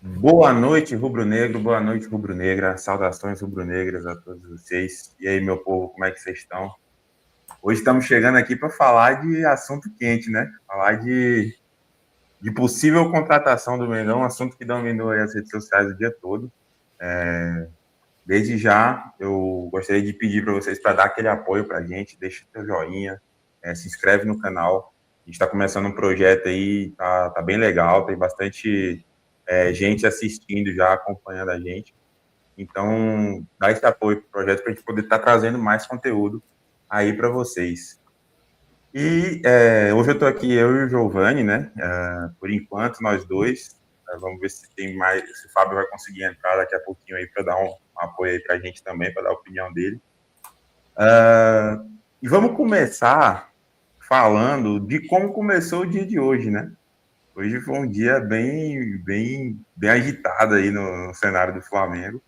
Boa noite, rubro-negro, boa noite, rubro-negra. Saudações rubro-negras a todos vocês. E aí, meu povo, como é que vocês estão? Hoje estamos chegando aqui para falar de assunto quente, né? Falar de possível contratação do Mengão, um assunto que dominou aí as redes sociais o dia todo. Desde já, eu gostaria de pedir para vocês para dar aquele apoio para a gente, deixa seu joinha, se inscreve no canal. A gente está começando um projeto aí, tá bem legal, tem bastante gente assistindo já, acompanhando a gente. Então, dá esse apoio para o projeto para a gente poder estar trazendo mais conteúdo aí para vocês. E hoje eu estou aqui, eu e o Giovanni, né? Por enquanto, nós dois. Vamos ver se tem mais, se o Fábio vai conseguir entrar daqui a pouquinho aí para dar um apoio aí para a gente também, para dar a opinião dele. E vamos começar falando de como começou o dia de hoje, né? Hoje foi um dia bem agitado aí no cenário do Flamengo.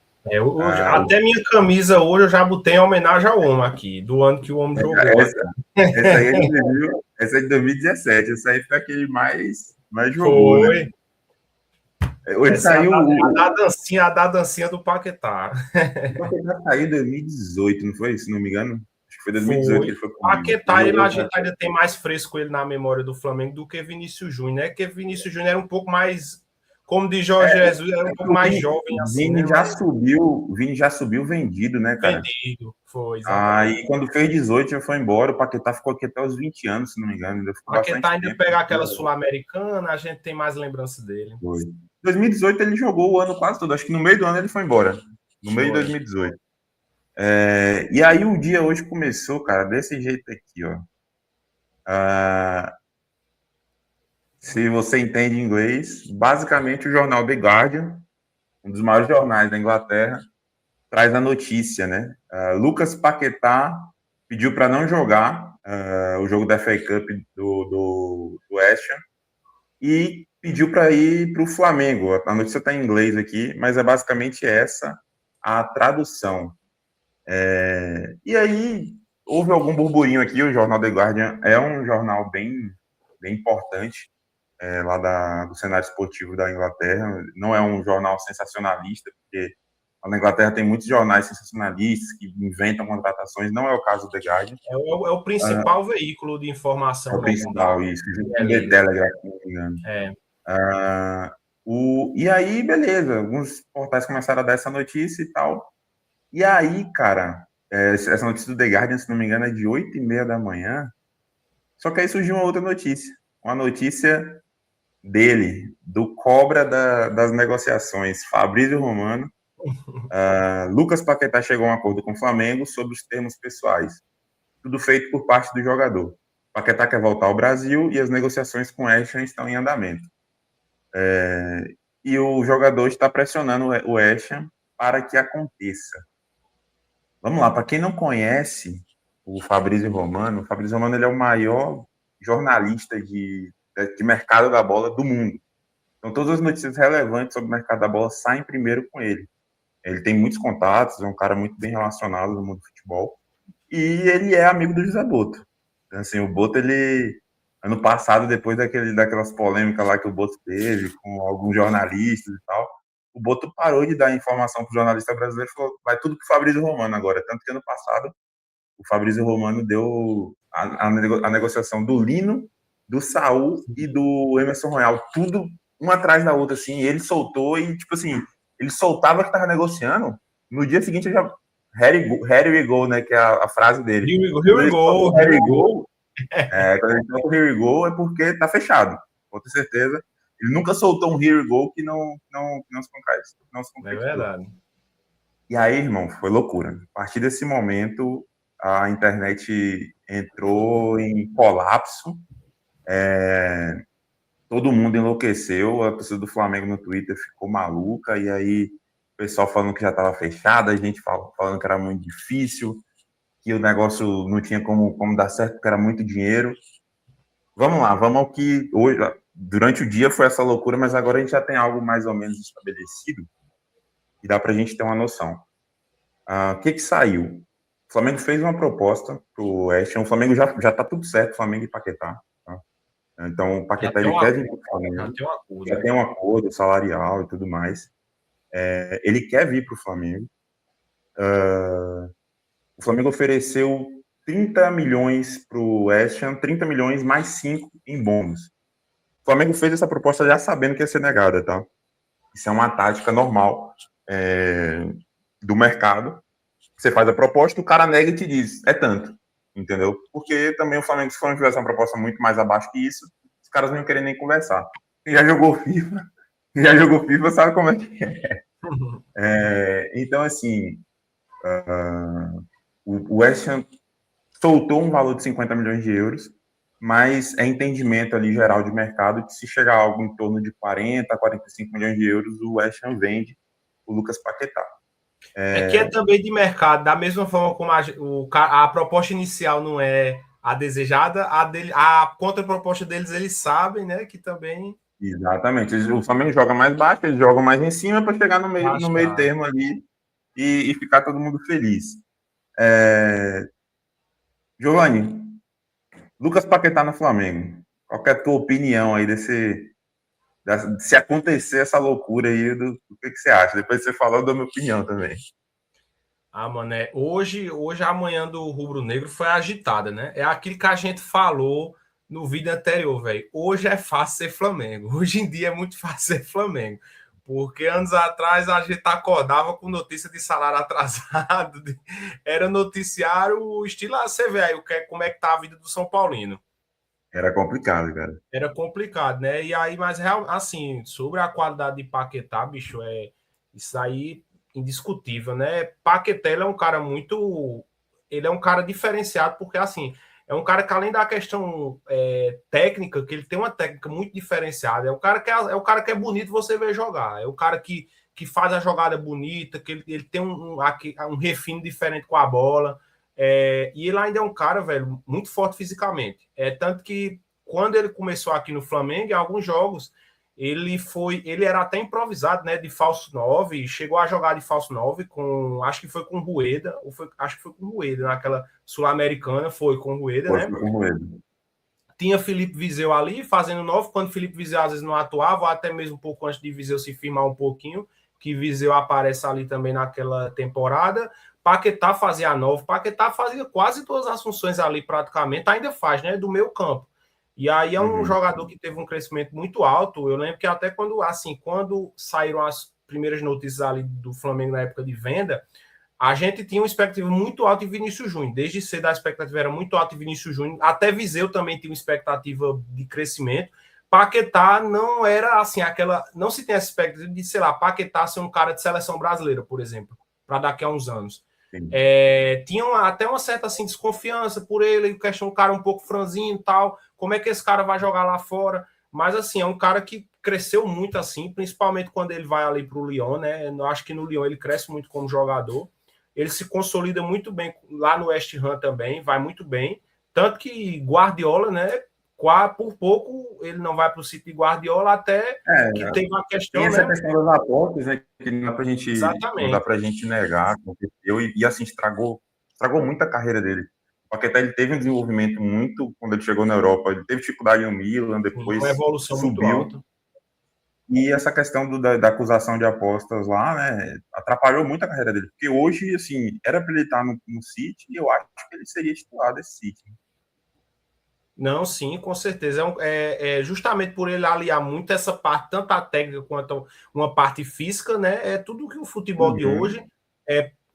Até minha camisa hoje eu já botei em homenagem ao homem aqui, do ano que o homem jogou. Essa aí é de 2000, essa é de 2017. Essa aí foi aquele mais jogou, né? Foi. Hoje Essa é saiu. a da dancinha do Paquetá. O Paquetá saiu em 2018, não foi? Se não me engano. Acho que foi 2018 que ele Foi. foi O comigo. Paquetá, a gente ainda tem mais fresco ele na memória do Flamengo do que Vinícius Júnior, né? Porque Vinícius Júnior era um pouco mais, como de Jorge Jesus, era um pouco mais jovem assim, né? O Vini já subiu vendido, né, cara? Vendido. Foi, Aí exatamente. quando fez 18 já foi embora. O Paquetá ficou aqui até os 20 anos, se não me engano. Ainda ficou Paquetá bastante ainda tempo. pega aquela Sul-Americana, a gente tem mais lembrança dele. Foi. Em 2018 ele jogou o ano quase todo. Acho que no meio do ano ele foi embora. No meio de Foi. 2018. E aí o dia hoje começou, cara, desse jeito aqui, ó. Se você entende inglês, basicamente o jornal The Guardian, um dos maiores jornais da Inglaterra, traz a notícia, né? Lucas Paquetá pediu para não jogar o jogo da FA Cup do West Ham e pediu para ir para o Flamengo. A notícia está em inglês aqui, mas é basicamente essa a tradução. E aí houve algum burburinho aqui. O jornal The Guardian é um jornal bem importante lá do cenário esportivo da Inglaterra. Não é um jornal sensacionalista, porque na Inglaterra tem muitos jornais sensacionalistas que inventam contratações. Não é o caso do The Guardian. É o principal veículo de É informação o local principal, isso, junto com o The Liga. Telegraph, se não me engano. É. E aí, beleza, alguns portais começaram a dar essa notícia e tal. E aí, cara, essa notícia do The Guardian, se não me engano, é de 8h30 da manhã. Só que aí surgiu uma outra notícia. Uma notícia dele, do cobra das negociações, Fabrício Romano. Lucas Paquetá chegou a um acordo com o Flamengo sobre os termos pessoais. Tudo feito por parte do jogador. Paquetá quer voltar ao Brasil e as negociações com o West Ham estão em andamento. E o jogador está pressionando o West Ham para que aconteça. Vamos lá, para quem não conhece o Fabrício Romano ele é o maior jornalista de mercado da bola do mundo. Então, todas as notícias relevantes sobre o mercado da bola saem primeiro com ele. Ele tem muitos contatos, é um cara muito bem relacionado no mundo do futebol. E ele é amigo do José Boto. Então, assim, o Boto, ele... Ano passado, depois daquelas polêmicas lá que o Boto teve com alguns jornalistas e tal, o Boto parou de dar informação para o jornalista brasileiro e falou, vai tudo para o Fabrício Romano agora. Tanto que ano passado, o Fabrício Romano deu a negociação do Lino, do Saul e do Emerson Royal, tudo um atrás da outra, assim, e ele soltou e, tipo assim, ele soltava que tava negociando, no dia seguinte eu já Harry we go, né, que é a frase dele. Here we go, Harry go, quando ele solta o Here we go é porque tá fechado, com toda certeza. Ele nunca soltou um Here we go que não se É concretizou. verdade. E aí, irmão, foi loucura. A partir desse momento, a internet entrou em colapso. Todo mundo enlouqueceu. A pessoa do Flamengo no Twitter ficou maluca. E aí, o pessoal falando que já estava fechado, a gente falando que era muito difícil, que o negócio não tinha como dar certo, porque era muito dinheiro. Vamos lá, vamos ao que hoje, durante o dia foi essa loucura, mas agora a gente já tem algo mais ou menos estabelecido e dá para a gente ter uma noção. O que saiu? O Flamengo fez uma proposta para o West Ham. O Flamengo já está tudo certo, Flamengo e Paquetá. Tá? Então, o Já Paquetá tem ele um quer vir acordo. para o Já Flamengo, tem um acordo. já tem um acordo salarial e tudo mais. Ele quer vir para o Flamengo. O Flamengo ofereceu 30 milhões para o West Ham, 30 milhões mais 5 em bônus. O Flamengo fez essa proposta já sabendo que ia ser negada, tá? Isso é uma tática normal do mercado. Você faz a proposta, o cara nega e te diz, é tanto, entendeu? Porque também o Flamengo, se o Flamengo tivesse uma proposta muito mais abaixo que isso, os caras não iam querer nem conversar. Quem já jogou FIFA, sabe como é que é. Então, assim, o West Ham soltou um valor de 50 milhões de euros, mas é entendimento ali geral de mercado que se chegar a algo em torno de 40 a 45 milhões de euros, o West Ham vende o Lucas Paquetá. Que é também de mercado, da mesma forma como a proposta inicial não é a desejada, a contraproposta deles eles sabem, né? Que também. Exatamente. O Flamengo joga mais baixo, eles jogam mais em cima para chegar no meio Achar. termo ali e ficar todo mundo feliz. Giovanni, Lucas Paquetá no Flamengo. Qual que é a tua opinião aí se acontecer essa loucura aí, do que você acha? Depois você falou, eu dou minha opinião também. Mano, hoje a manhã do Rubro Negro foi agitada, né? É aquilo que a gente falou no vídeo anterior, velho. Hoje é fácil ser Flamengo. Hoje em dia é muito fácil ser Flamengo. Porque anos atrás a gente acordava com notícia de salário atrasado, era noticiário estilo, você vê aí como é que tá a vida do São Paulino. Era complicado, cara. Era complicado, né? E aí, mas assim, sobre a qualidade de Paquetá, bicho, isso aí indiscutível, né? Paquetá ele é um cara muito. Ele é um cara diferenciado, porque assim, é um cara que, além da questão técnica, que ele tem uma técnica muito diferenciada, é o cara que é bonito você ver jogar, é o cara que faz a jogada bonita, que ele tem um refino diferente com a bola. E ele ainda é um cara, velho, muito forte fisicamente. Tanto que quando ele começou aqui no Flamengo, em alguns jogos, ele era até improvisado, né, de falso 9, chegou a jogar de falso 9 acho que foi com o Rueda, acho que foi com o Rueda, naquela Sul-Americana, foi com o Rueda, Poxa, né? com ele. Tinha Felipe Viseu ali, fazendo 9, quando Felipe Viseu às vezes não atuava, ou até mesmo um pouco antes de Viseu se firmar um pouquinho, que Viseu aparece ali também naquela temporada. Paquetá fazia 9, Paquetá fazia quase todas as funções ali praticamente, ainda faz, né, do meio campo. E aí é um jogador que teve um crescimento muito alto. Eu lembro que até quando saíram as primeiras notícias ali do Flamengo na época de venda, a gente tinha uma expectativa muito alta em Vinícius Júnior. Desde cedo a expectativa era muito alta em Vinícius Júnior. Até Viseu também tinha uma expectativa de crescimento. Paquetá não era assim, aquela. Não se tem essa expectativa de, sei lá, Paquetá ser um cara de seleção brasileira, por exemplo, para daqui a uns anos. Tinham até uma certa assim, desconfiança por ele, questão um cara um pouco franzinho e tal. Como é que esse cara vai jogar lá fora? Mas assim, é um cara que cresceu muito assim, principalmente quando ele vai ali para o Lyon, né? Eu acho que no Lyon ele cresce muito como jogador. Ele se consolida muito bem lá no West Ham também, vai muito bem. Tanto que Guardiola, né? Por pouco ele não vai para o City de Guardiola, até que teve uma Tem questão, essa né? questão das apostas, né, que não dá Exatamente. pra gente negar, aconteceu, e assim, estragou muito a carreira dele. O Paquetá, ele teve um desenvolvimento muito, quando ele chegou na Europa, ele teve dificuldade no Milan, Uma depois evolução muito subiu, alta. e essa questão da acusação de apostas lá, né, atrapalhou muito a carreira dele, porque hoje, assim, era para ele estar no City, e eu acho que ele seria titular desse City. Não, sim, com certeza. Justamente por ele aliar muito essa parte, tanto a técnica quanto uma parte física, né? É tudo que o futebol de hoje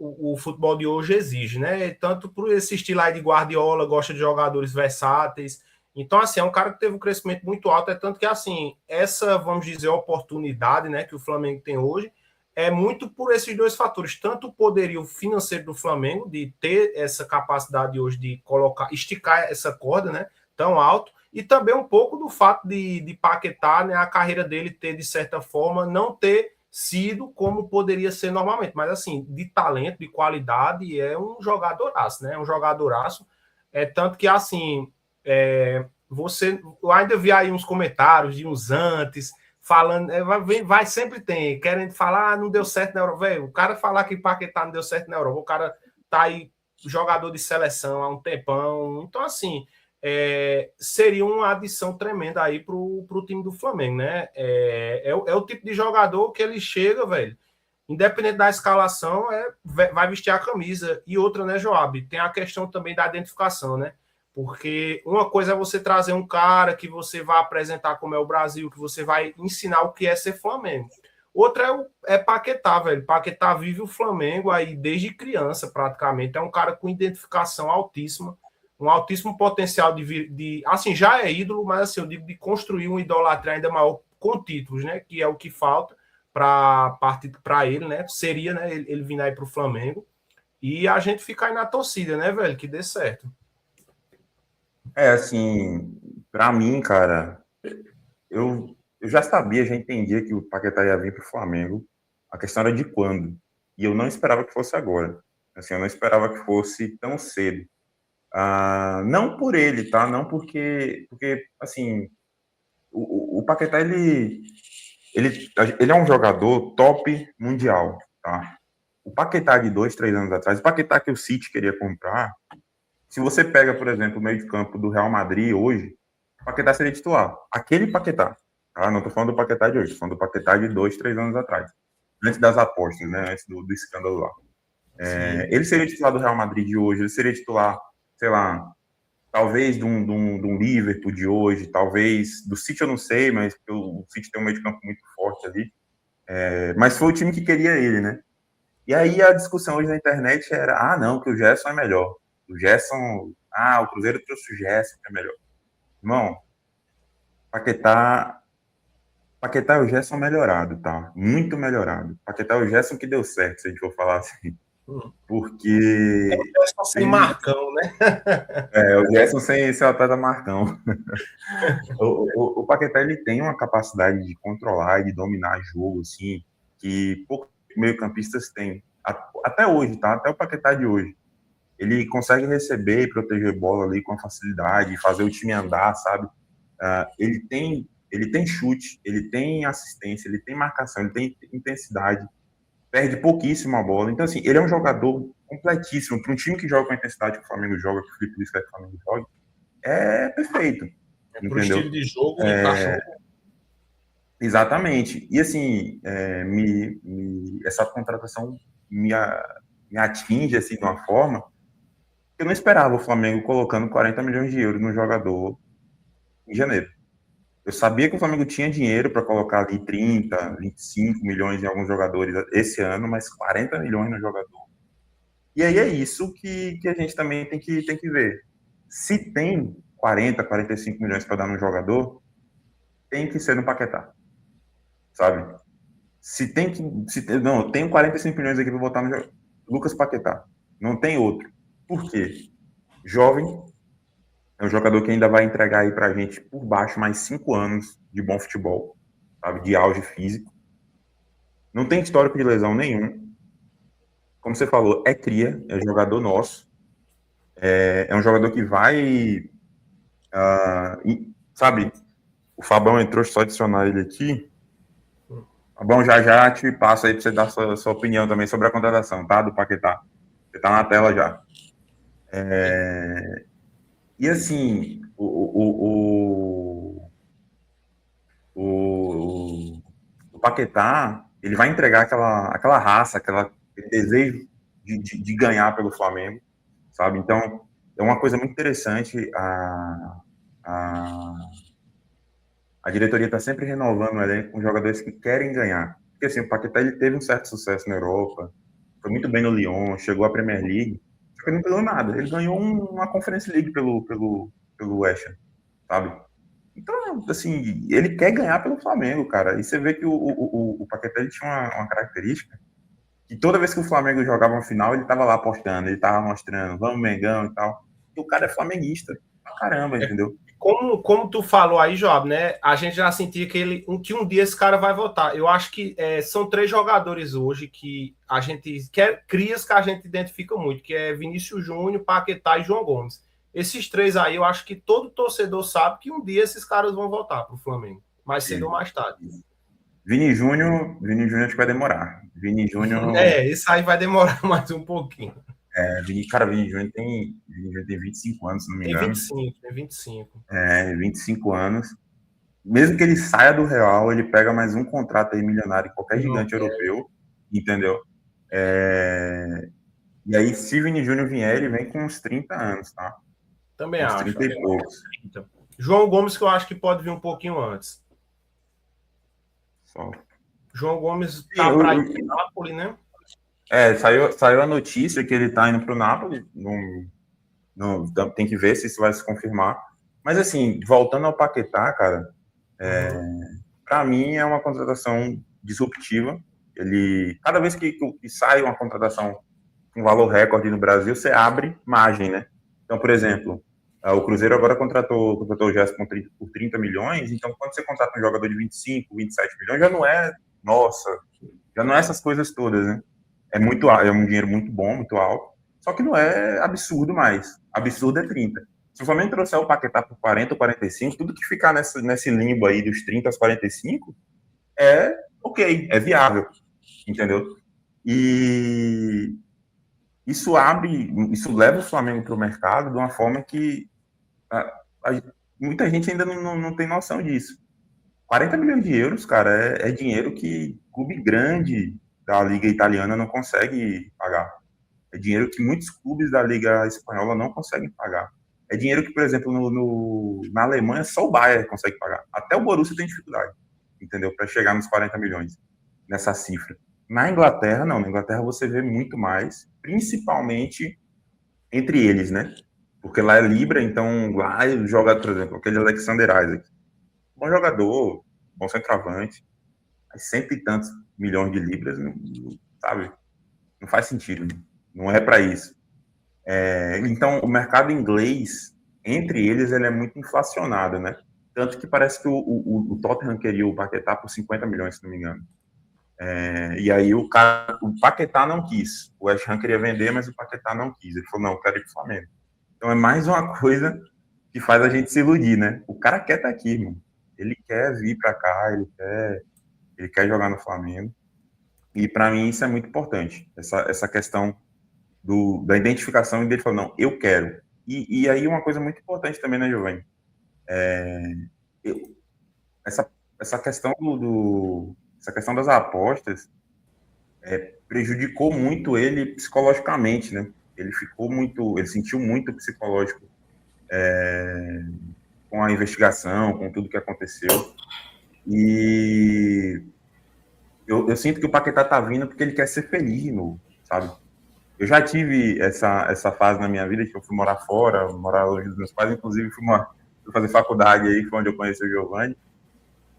o futebol de hoje exige, né? Tanto por esse estilo aí de Guardiola, gosta de jogadores versáteis. Então, assim, é um cara que teve um crescimento muito alto, tanto que, assim, essa, vamos dizer, oportunidade, né, que o Flamengo tem hoje, é muito por esses dois fatores, tanto o poderio financeiro do Flamengo, de ter essa capacidade hoje de esticar essa corda, né, tão alto, e também um pouco do fato de Paquetá, né, a carreira dele ter, de certa forma, não ter sido como poderia ser normalmente, mas assim, de talento, de qualidade, é um jogadoraço, né? Um jogadoraço. Tanto que assim, eu ainda vi aí uns comentários de uns antes falando, vai sempre tem, querendo falar, não deu certo na Europa, velho. O cara falar que Paquetá não deu certo na Europa, o cara tá aí jogador de seleção há um tempão. Então, assim, seria uma adição tremenda aí pro time do Flamengo, né? É o tipo de jogador que ele chega, velho, independente da escalação, vai vestir a camisa. E outra, né, Joab? Tem a questão também da identificação, né? Porque uma coisa é você trazer um cara que você vai apresentar como é o Brasil, que você vai ensinar o que é ser Flamengo. Outra é Paquetá, velho. Paquetá vive o Flamengo aí desde criança, praticamente. É um cara com identificação altíssima, um altíssimo potencial assim, já é ídolo, mas assim, eu digo de construir uma idolatria ainda maior com títulos, né? Que é o que falta para ele, né? Seria, né? Ele vindo aí para o Flamengo. E a gente ficar aí na torcida, né, velho? Que dê certo. Assim, para mim, cara, eu já sabia, já entendia que o Paquetá ia vir para o Flamengo. A questão era de quando. E eu não esperava que fosse agora. Assim, eu não esperava que fosse tão cedo. Não por ele, tá? Não porque assim, o Paquetá, ele é um jogador top mundial, tá? O Paquetá de 2, 3 anos atrás, o Paquetá que o City queria comprar, se você pega, por exemplo, o meio de campo do Real Madrid hoje, o Paquetá seria titular. Aquele Paquetá, tá? Não tô falando do Paquetá de hoje, tô falando do Paquetá de 2, 3 anos atrás. Antes das apostas, né? Antes do escândalo lá. Ele seria titular do Real Madrid de hoje, ele seria titular, sei lá, talvez de um Liverpool de hoje, talvez do City eu não sei, mas o City tem um meio de campo muito forte ali. Mas foi o time que queria ele, né? E aí a discussão hoje na internet era, não, que o Gerson é melhor. O Gerson, o Cruzeiro trouxe o Gerson, que é melhor. Irmão, Paquetá e o Gerson melhorado, tá? Muito melhorado. Paquetá e o Gerson que deu certo, se a gente for falar assim. Porque... É só sem Marcão, né? O Gerson sem ser o atleta Marcão. O Paquetá, ele tem uma capacidade de controlar e de dominar jogo, assim, que poucos meio-campistas têm. Até hoje, tá? Até o Paquetá de hoje. Ele consegue receber e proteger bola ali com facilidade, fazer o time andar, sabe? Ele tem chute, ele tem assistência, ele tem marcação, ele tem intensidade, perde pouquíssimo a bola. Então, assim, ele é um jogador completíssimo. Para um time que joga com a intensidade que o Flamengo joga, que o Felipe Luiz quer que o Flamengo jogue, é perfeito. Para o estilo de jogo, encaixou. Exatamente. E, assim, essa contratação me atinge, assim, de uma forma que eu não esperava o Flamengo colocando 40 milhões de euros no jogador em janeiro. Eu sabia que o Flamengo tinha dinheiro para colocar ali 30, 25 milhões em alguns jogadores esse ano, mas 40 milhões no jogador. E aí é isso que a gente também tem que ver. Se tem 40, 45 milhões para dar no jogador, tem que ser no Paquetá. Sabe? Não, eu tenho 45 milhões aqui para botar no Lucas Paquetá. Não tem outro. Por quê? Jovem, é um jogador que ainda vai entregar aí pra gente por baixo mais 5 anos de bom futebol, sabe? De auge físico. Não tem histórico de lesão nenhum. Como você falou, é cria, é jogador nosso. É um jogador que vai. Sabe? O Fabão entrou, só adicionar ele aqui. Fabão, já te passo aí pra você dar sua opinião também sobre a contratação, tá? Do Paquetá. Você tá na tela já. E assim, o Paquetá, ele vai entregar aquela raça, aquele desejo de ganhar pelo Flamengo, sabe? Então, é uma coisa muito interessante. A diretoria está sempre renovando o elenco com jogadores que querem ganhar. Porque assim, o Paquetá, ele teve um certo sucesso na Europa, foi muito bem no Lyon, chegou à Premier League, só que ele não ganhou nada. Ele ganhou uma Conference League pelo West Ham, sabe? Então, assim, ele quer ganhar pelo Flamengo, cara. E você vê que o Paquetá, ele tinha uma característica que toda vez que o Flamengo jogava uma final, ele tava lá apostando, ele tava mostrando, vamos Mengão e tal. E o cara é flamenguista pra caramba, entendeu? Como tu falou aí, Joab, né? A gente já sentia que um dia esse cara vai voltar. Eu acho que são 3 jogadores hoje que a gente crias que a gente identifica muito, que é Vinícius Júnior, Paquetá e João Gomes. Esses 3 aí, eu acho que todo torcedor sabe que um dia esses caras vão voltar pro Flamengo, mais cedo ou mais tarde. Vini Júnior acho que vai demorar. Vini Júnior... isso aí vai demorar mais um pouquinho. Cara, Vini Júnior tem 25 anos, se não me Tem engano. 25, tem 25. 25 anos. Mesmo que ele saia do Real, ele pega mais um contrato aí milionário em qualquer Não gigante quero. europeu, entendeu? E aí, se Vini Júnior vier, ele vem com uns 30 anos, tá? Também Uns acho. 30 e poucos. João Gomes, que eu acho que pode vir um pouquinho antes. Só. João Gomes tá para ir para Napoli, né? Saiu a notícia que ele tá indo pro Napoli. Tem que ver se isso vai se confirmar. Mas, assim, voltando ao Paquetá, cara, para mim é uma contratação disruptiva. Cada vez que sai uma contratação com valor recorde no Brasil, você abre margem, né? Então, por exemplo, o Cruzeiro agora contratou o Gerson por 30 milhões, então quando você contrata um jogador de 25, 27 milhões, já não é essas coisas todas, né? É um dinheiro muito bom, muito alto, só que não é absurdo mais. Absurdo é 30. Se o Flamengo trouxer o Paquetá por 40 ou 45, tudo que ficar nesse limbo aí dos 30 aos 45 é ok, é viável, entendeu? E isso leva o Flamengo para o mercado de uma forma que a, a, muita gente ainda não tem noção disso. 40 milhões de euros, cara, é dinheiro que clube grande da Liga Italiana não consegue pagar. É dinheiro que muitos clubes da Liga Espanhola não conseguem pagar. É dinheiro que, por exemplo, na Alemanha só o Bayern consegue pagar. Até o Borussia tem dificuldade, entendeu? Para chegar nos 40 milhões, nessa cifra. Na Inglaterra, não. Na Inglaterra você vê muito mais, principalmente entre eles, né? Porque lá é Libra, então lá joga, por exemplo, aquele Alexander Isaac. Bom jogador, bom centroavante, mas cento e tantos milhões de libras, sabe? Não faz sentido. Não é para isso. Então, o mercado inglês, entre eles, ele é muito inflacionado, né? Tanto que parece que o Tottenham queria o Paquetá por 50 milhões, se não me engano. E aí o Paquetá não quis. O West Ham queria vender, mas o Paquetá não quis. Ele falou, não, eu quero ir pro Flamengo. Então é mais uma coisa que faz a gente se iludir, né? O cara quer estar aqui, irmão. Ele quer vir para cá, ele quer jogar no Flamengo. E para mim isso é muito importante. Essa questão da identificação e dele falou, não, eu quero. E aí uma coisa muito importante também, né, Giovanni? Essa questão essa questão das apostas prejudicou muito ele psicologicamente, né? Ele sentiu muito psicológico com a investigação, com tudo que aconteceu. E eu sinto que o Paquetá tá vindo porque ele quer ser feliz de novo, sabe? Eu já tive essa fase na minha vida que eu fui morar fora, morar longe dos meus pais, inclusive fui fazer faculdade aí, foi onde eu conheci o Giovanni.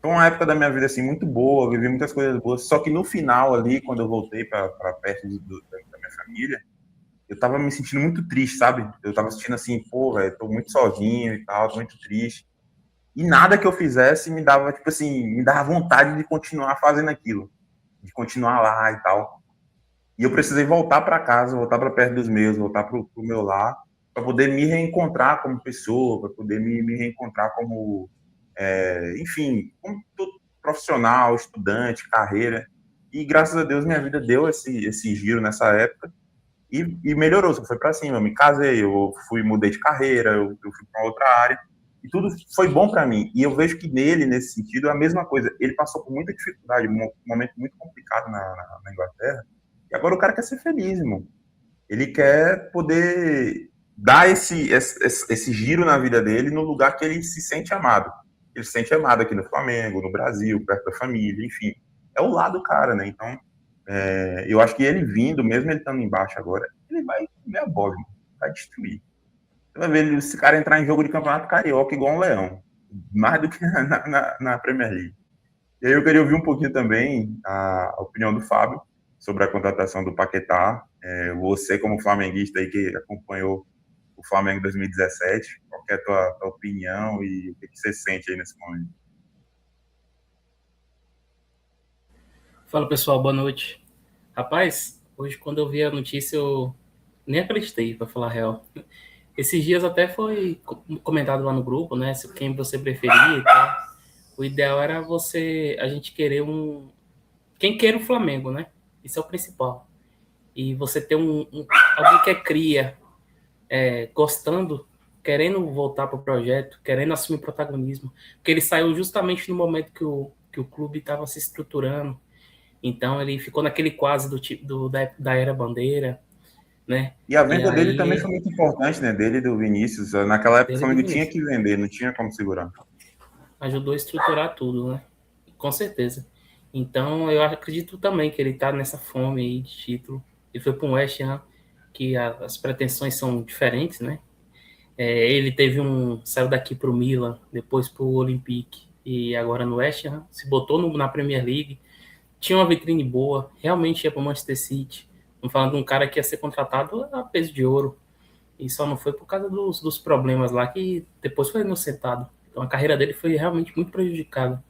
Foi uma época da minha vida assim muito boa, vivi muitas coisas boas, só que no final ali, quando eu voltei para perto da minha família, eu tava me sentindo muito triste, sabe? Eu tava sentindo assim, pô, velho, tô muito sozinho e tal, tô muito triste. E nada que eu fizesse me dava, tipo assim, me dava vontade de continuar fazendo aquilo, de continuar lá e tal. E eu precisei voltar para casa, voltar para perto dos meus, voltar pro meu lar, para poder me reencontrar como pessoa, para poder me reencontrar como, enfim, como profissional, estudante, carreira. E graças a Deus minha vida deu esse giro nessa época e melhorou, só foi para cima. Eu me casei, mudei de carreira, eu fui para outra área e tudo foi bom para mim. E eu vejo que nele, nesse sentido, é a mesma coisa. Ele passou por muita dificuldade, um momento muito complicado na Inglaterra. E agora o cara quer ser feliz, irmão. Ele quer poder dar esse giro na vida dele no lugar que ele se sente amado. Ele se sente amado aqui no Flamengo, no Brasil, perto da família, enfim. É o lado do cara, né? Então, eu acho que ele vindo, mesmo ele estando embaixo agora, ele vai comer a bola, vai destruir. Você vai ver esse cara entrar em jogo de campeonato carioca igual um leão. Mais do que na Premier League. E aí eu queria ouvir um pouquinho também a opinião do Fábio sobre a contratação do Paquetá. Você, como flamenguista aí que acompanhou o Flamengo em 2017, qual é a tua opinião e o que você sente aí nesse momento? Fala pessoal, boa noite. Rapaz, hoje quando eu vi a notícia eu nem acreditei, para falar a real. Esses dias até foi comentado lá no grupo, né? Quem você preferia e tal. O ideal era a gente querer quem queira o Flamengo, né? Isso é o principal. E você ter alguém que é cria, gostando, querendo voltar para o projeto, querendo assumir protagonismo, porque ele saiu justamente no momento que o clube estava se estruturando, então ele ficou naquele quase da era Bandeira, né? E a E venda dele também aí, foi muito importante, né? Dele e do Vinícius. Naquela época, o dele do Flamengo tinha Vinícius, que vender, não tinha como segurar. ajudou a estruturar tudo, né? Com certeza. Então, eu acredito também que ele está nessa fome aí de título. Ele foi para um West Ham, que as pretensões são diferentes, né? Ele saiu daqui para o Milan, depois para o Olympique e agora no West Ham, se botou na Premier League, tinha uma vitrine boa, realmente ia para o Manchester City. Estamos falando de um cara que ia ser contratado a peso de ouro, e só não foi por causa dos problemas lá, que depois foi inocentado. Então a carreira dele foi realmente muito prejudicada.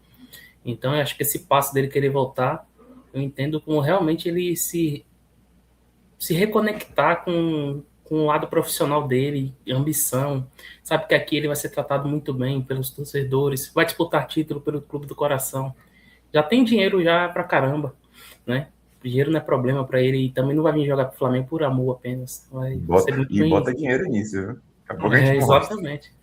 Então eu acho que esse passo dele querer voltar, eu entendo como realmente ele se reconectar com o lado profissional dele, ambição, sabe que aqui ele vai ser tratado muito bem pelos torcedores, vai disputar título pelo clube do coração, já tem dinheiro já pra caramba, né? O dinheiro não é problema para ele e também não vai vir jogar pro Flamengo por amor apenas, vai ser muito Bota bem. dinheiro nisso, viu? Daqui a pouco a gente mostra. Exatamente.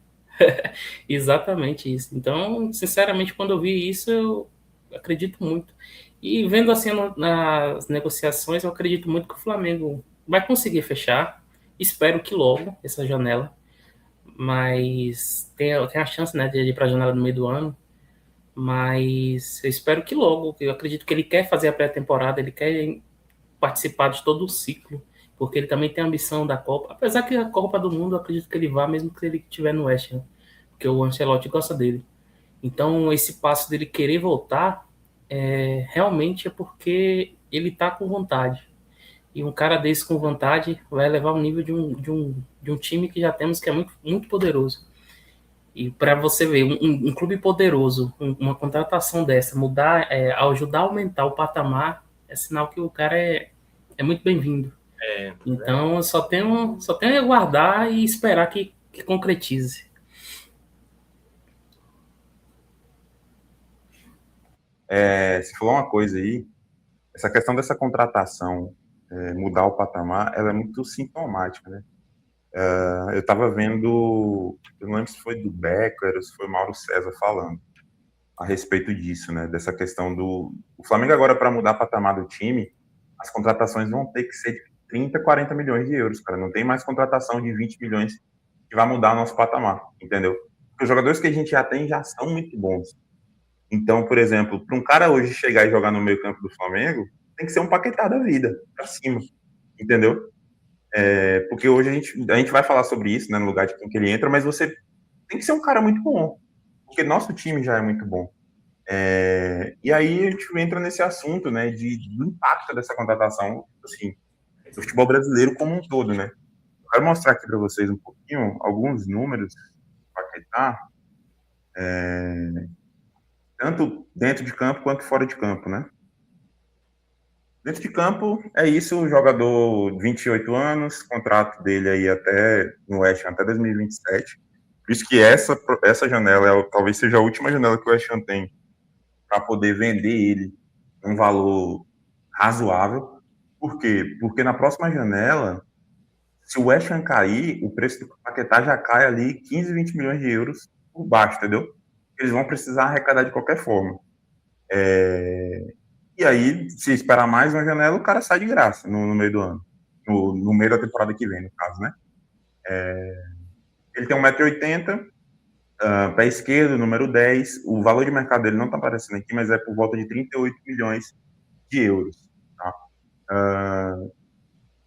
Exatamente isso. Então, sinceramente, quando eu vi isso, eu acredito muito. E vendo assim nas negociações, eu acredito muito que o Flamengo vai conseguir fechar. Espero que logo essa janela, mas tem a chance, né, de ir para a janela no meio do ano. Mas eu espero que logo. Eu acredito que ele quer fazer a pré-temporada, ele quer participar de todo o ciclo, porque ele também tem a ambição da Copa. Apesar que a Copa do Mundo, eu acredito que ele vá, mesmo que ele estiver no West Ham, porque o Ancelotti gosta dele. Então, esse passo dele querer voltar, realmente é porque ele está com vontade. E um cara desse com vontade vai levar o nível de um time que já temos, que é muito, muito poderoso. E para você ver, um clube poderoso, uma contratação dessa, mudar, ajudar a aumentar o patamar, é sinal que o cara é muito bem-vindo. Então, só tenho a aguardar e esperar que concretize. Você falou uma coisa aí, essa questão dessa contratação, mudar o patamar, ela é muito sintomática, né? Eu estava vendo, eu não lembro se foi do Becker ou se foi Mauro César falando a respeito disso, né? Dessa questão o Flamengo agora, para mudar o patamar do time, as contratações vão ter que ser de 30, 40 milhões de euros, cara. Não tem mais contratação de 20 milhões que vai mudar o nosso patamar, entendeu? Porque os jogadores que a gente já tem já são muito bons. Então, por exemplo, para um cara hoje chegar e jogar no meio campo do Flamengo, tem que ser um Paquetá da vida, pra cima, entendeu? Porque hoje a gente vai falar sobre isso, né, no lugar de quem que ele entra, mas você tem que ser um cara muito bom, porque nosso time já é muito bom. E aí a gente entra nesse assunto, né, do impacto dessa contratação, assim, do futebol brasileiro como um todo, né. Eu quero mostrar aqui para vocês um pouquinho, alguns números do Paquetá, tanto dentro de campo quanto fora de campo, né. Dentro de campo, é isso, o jogador 28 anos, contrato dele aí no West Ham até 2027. Por isso que essa janela talvez seja a última janela que o West Ham tem para poder vender ele um valor razoável. Por quê? Porque na próxima janela, se o West Ham cair, o preço do Paquetá já cai ali 15, 20 milhões de euros por baixo, entendeu? Eles vão precisar arrecadar de qualquer forma. E aí, se esperar mais uma janela, o cara sai de graça no meio do ano. No meio da temporada que vem, no caso, né? Ele tem 1,80 m, pé esquerdo, número 10. O valor de mercado dele não está aparecendo aqui, mas é por volta de 38 milhões de euros. Tá?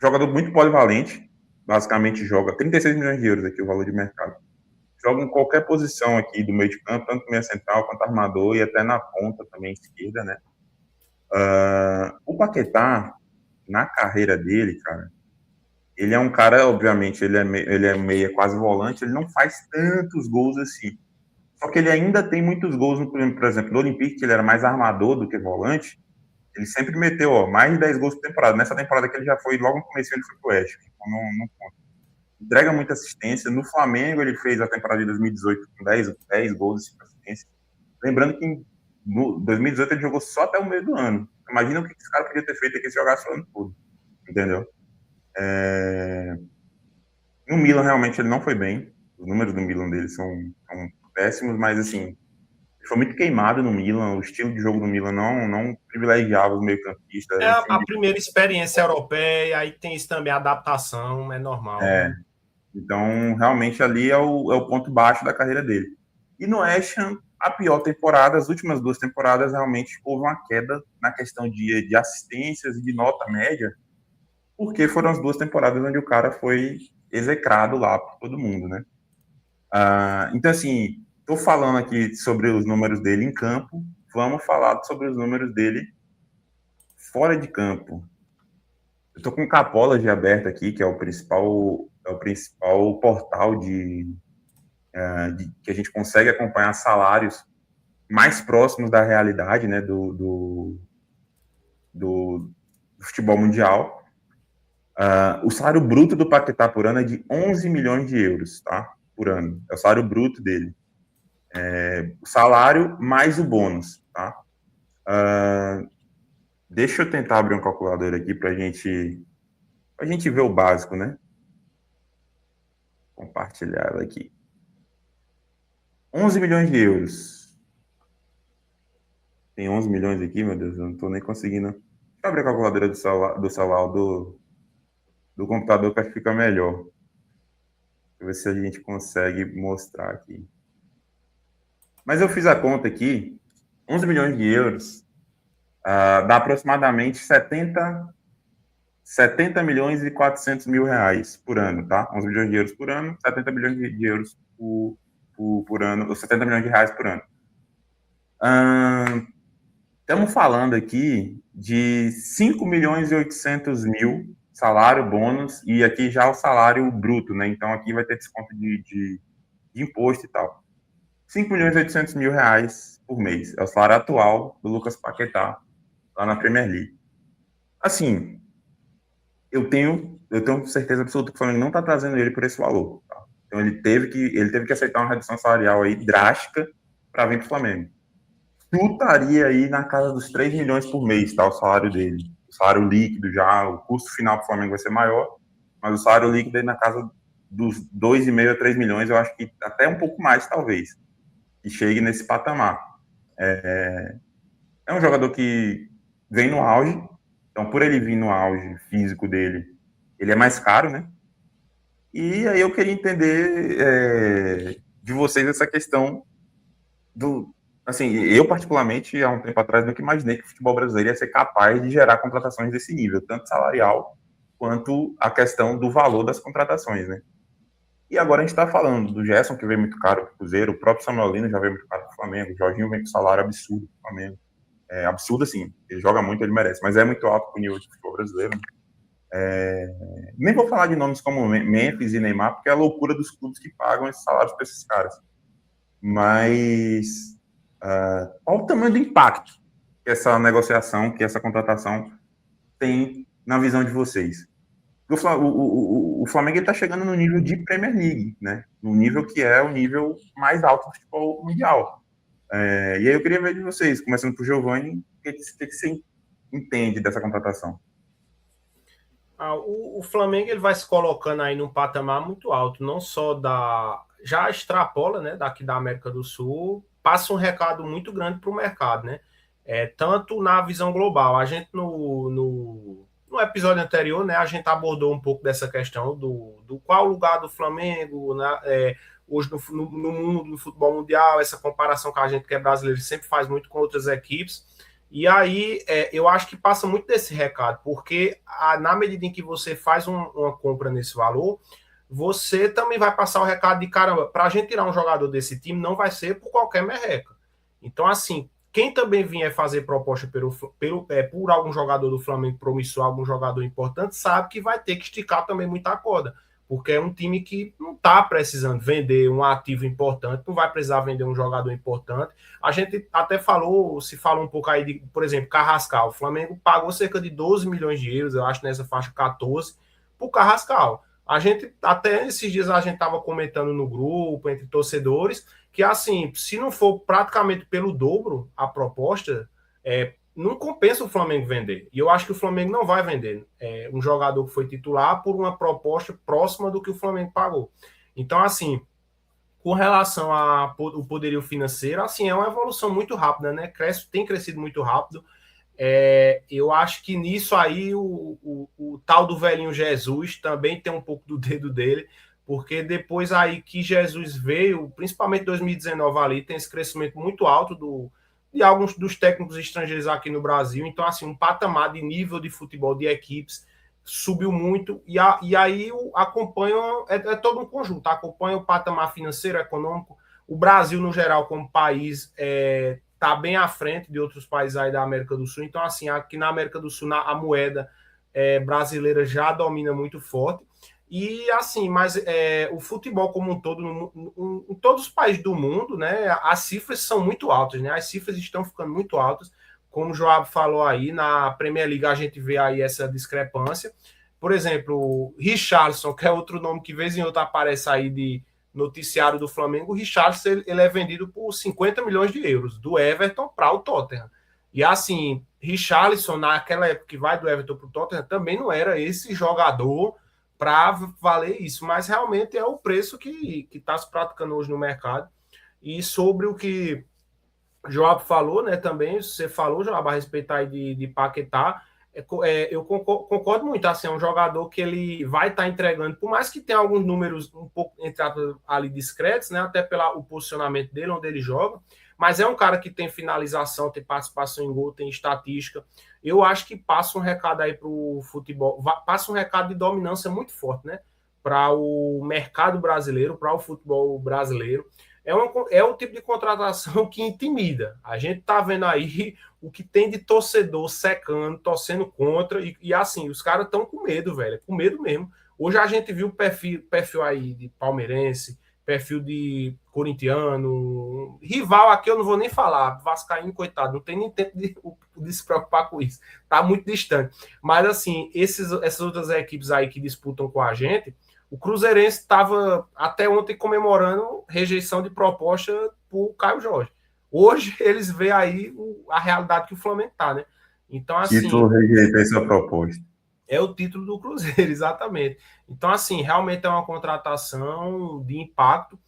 Jogador muito polivalente, basicamente joga 36 milhões de euros aqui, o valor de mercado. Joga em qualquer posição aqui do meio de campo, tanto meia central quanto armador e até na ponta também esquerda, né? O Paquetá, na carreira dele, cara, ele é um cara, obviamente, ele é meia quase volante, ele não faz tantos gols assim. Só que ele ainda tem muitos gols, por exemplo, no Olympique, que ele era mais armador do que volante, ele sempre meteu mais de 10 gols por temporada. Nessa temporada que ele já foi, logo no começo ele foi pro Oeste, então não conta. Entrega muita assistência. No Flamengo ele fez a temporada de 2018 com 10 gols e 5 assistências. Lembrando que em 2018 ele jogou só até o meio do ano. Imagina o que esse cara podia ter feito aqui se jogasse o ano todo, entendeu? No Milan, realmente, ele não foi bem. Os números do Milan dele são péssimos, mas, assim, ele foi muito queimado no Milan. O estilo de jogo do Milan não privilegiava os meio-campistas. É a primeira experiência europeia, aí tem isso também, a adaptação, é normal. Então, realmente, ali é o ponto baixo da carreira dele. E no West Ham, a pior temporada, as últimas 2 temporadas, realmente houve uma queda na questão de assistências e de nota média, porque foram as 2 temporadas onde o cara foi execrado lá por todo mundo, né? Então, assim, estou falando aqui sobre os números dele em campo, vamos falar sobre os números dele fora de campo. Eu estou com o Capology aberto aqui, que é o principal portal que a gente consegue acompanhar salários mais próximos da realidade, né, do futebol mundial. O salário bruto do Paquetá por ano é de 11 milhões de euros, tá? Por ano. É o salário bruto dele. O salário mais o bônus, tá? Deixa eu tentar abrir um calculador aqui pra gente ver o básico, né? Compartilhar ela aqui. 11 milhões de euros. Tem 11 milhões aqui, meu Deus, eu não tô nem conseguindo. Deixa eu abrir a calculadora do celular do computador que acho que fica melhor. Deixa eu ver se a gente consegue mostrar aqui. Mas eu fiz a conta aqui, 11 milhões de euros dá aproximadamente 70 milhões e 400 mil reais por ano, tá? 11 milhões de euros por ano, 70 milhões de euros por ano, ou 70 milhões de reais por ano. Estamos falando aqui de 5 milhões e 800 mil salário, bônus, e aqui já o salário bruto, né? Então aqui vai ter desconto de imposto e tal. 5 milhões e 800 mil reais por mês. É o salário atual do Lucas Paquetá, lá na Premier League. Assim, eu tenho certeza absoluta que o Flamengo não está trazendo ele por esse valor. Tá? Então ele teve que aceitar uma redução salarial aí drástica para vir para o Flamengo. Estaria aí na casa dos 3 milhões por mês, tá? O salário dele. O salário líquido já, o custo final para o Flamengo vai ser maior, mas o salário líquido aí na casa dos 2,5 a 3 milhões, eu acho que até um pouco mais, talvez, que chegue nesse patamar. É um jogador que vem no auge, então por ele vir no auge físico dele, ele é mais caro, né? E aí eu queria entender de vocês essa questão do... Assim, eu particularmente, há um tempo atrás, nunca imaginei que o futebol brasileiro ia ser capaz de gerar contratações desse nível, tanto salarial quanto a questão do valor das contratações, né? E agora a gente está falando do Gerson, que veio muito caro para o Cruzeiro, o próprio Samuel Lino já veio muito caro para o Flamengo, o Jorginho vem com salário absurdo para o Flamengo. Absurdo, assim, ele joga muito, ele merece, mas é muito alto para o nível de futebol brasileiro. Nem vou falar de nomes como Memphis e Neymar, porque é a loucura dos clubes que pagam esses salários para esses caras. Mas qual o tamanho do impacto que essa negociação, que essa contratação tem na visão de vocês? O Flamengo está chegando no nível de Premier League, né? No nível que é o nível mais alto do futebol mundial. E aí eu queria ver de vocês, começando por Giovanni, o que você entende dessa contratação? O Flamengo ele vai se colocando aí num patamar muito alto, não só já extrapola, né, daqui da América do Sul, passa um recado muito grande para o mercado, né? Tanto na visão global. A gente no episódio anterior, né, a gente abordou um pouco dessa questão do qual lugar do Flamengo, né, hoje no mundo do futebol mundial, essa comparação que a gente que é brasileiro sempre faz muito com outras equipes. E aí eu acho que passa muito desse recado, porque na medida em que você faz uma compra nesse valor, você também vai passar o recado de caramba, para a gente tirar um jogador desse time não vai ser por qualquer merreca. Então, assim, quem também vier fazer proposta por algum jogador do Flamengo promissor, algum jogador importante, sabe que vai ter que esticar também muita corda, porque é um time que não está precisando vender um ativo importante, não vai precisar vender um jogador importante. A gente até se falou um pouco aí de, por exemplo, Carrascal. O Flamengo pagou cerca de 12 milhões de euros, eu acho nessa faixa 14, por Carrascal. A gente, até esses dias a gente estava comentando no grupo, entre torcedores, que assim, se não for praticamente pelo dobro a proposta, não compensa o Flamengo vender. E eu acho que o Flamengo não vai vender um jogador que foi titular por uma proposta próxima do que o Flamengo pagou. Então, assim, com relação ao poderio financeiro, assim, é uma evolução muito rápida, né? Tem crescido muito rápido. Eu acho que nisso aí o tal do velhinho Jesus também tem um pouco do dedo dele, porque depois aí que Jesus veio, principalmente em 2019 ali, tem esse crescimento muito alto de alguns dos técnicos estrangeiros aqui no Brasil. Então, assim, um patamar de nível de futebol de equipes subiu muito, e aí acompanha, é todo um conjunto, acompanha o patamar financeiro, econômico. O Brasil, no geral, como país, está bem à frente de outros países aí da América do Sul. Então, assim, aqui na América do Sul, a moeda brasileira já domina muito forte. E, assim, mas o futebol como um todo, em todos os países do mundo, né, as cifras são muito altas, né? As cifras estão ficando muito altas. Como o Joab falou aí, na Premier League a gente vê aí essa discrepância. Por exemplo, o Richarlison, que é outro nome que vez em outra aparece aí de noticiário do Flamengo, o Richarlison ele é vendido por 50 milhões de euros, do Everton para o Tottenham. E assim, Richarlison, naquela época que vai do Everton para o Tottenham, também não era esse jogador para valer isso, mas realmente é o preço que está se praticando hoje no mercado. E sobre o que Joab falou, né, também, você falou, Joab, a respeito aí de Paquetá, eu concordo muito, assim, é um jogador que ele vai estar entregando, por mais que tenha alguns números um pouco, entre aspas, ali discretos, né, até pelo posicionamento dele, onde ele joga, mas é um cara que tem finalização, tem participação em gol, tem estatística. Eu acho que passa um recado aí para o futebol, passa um recado de dominância muito forte, né, para o mercado brasileiro, para o futebol brasileiro. É o tipo de contratação que intimida. A gente tá vendo aí o que tem de torcedor secando, torcendo contra, e assim, os caras estão com medo, velho, com medo mesmo. Hoje a gente viu o perfil aí de palmeirense, perfil de corintiano, rival aqui eu não vou nem falar, vascaíno, coitado, não tem nem tempo de se preocupar com isso, tá muito distante. Mas assim, essas outras equipes aí que disputam com a gente, o Cruzeirense estava até ontem comemorando rejeição de proposta por Caio Jorge. Hoje eles veem aí a realidade que o Flamengo está, né? Então, assim. Título rejeitei sua proposta. É o título do Cruzeiro, exatamente. Então, assim, realmente é uma contratação de impacto.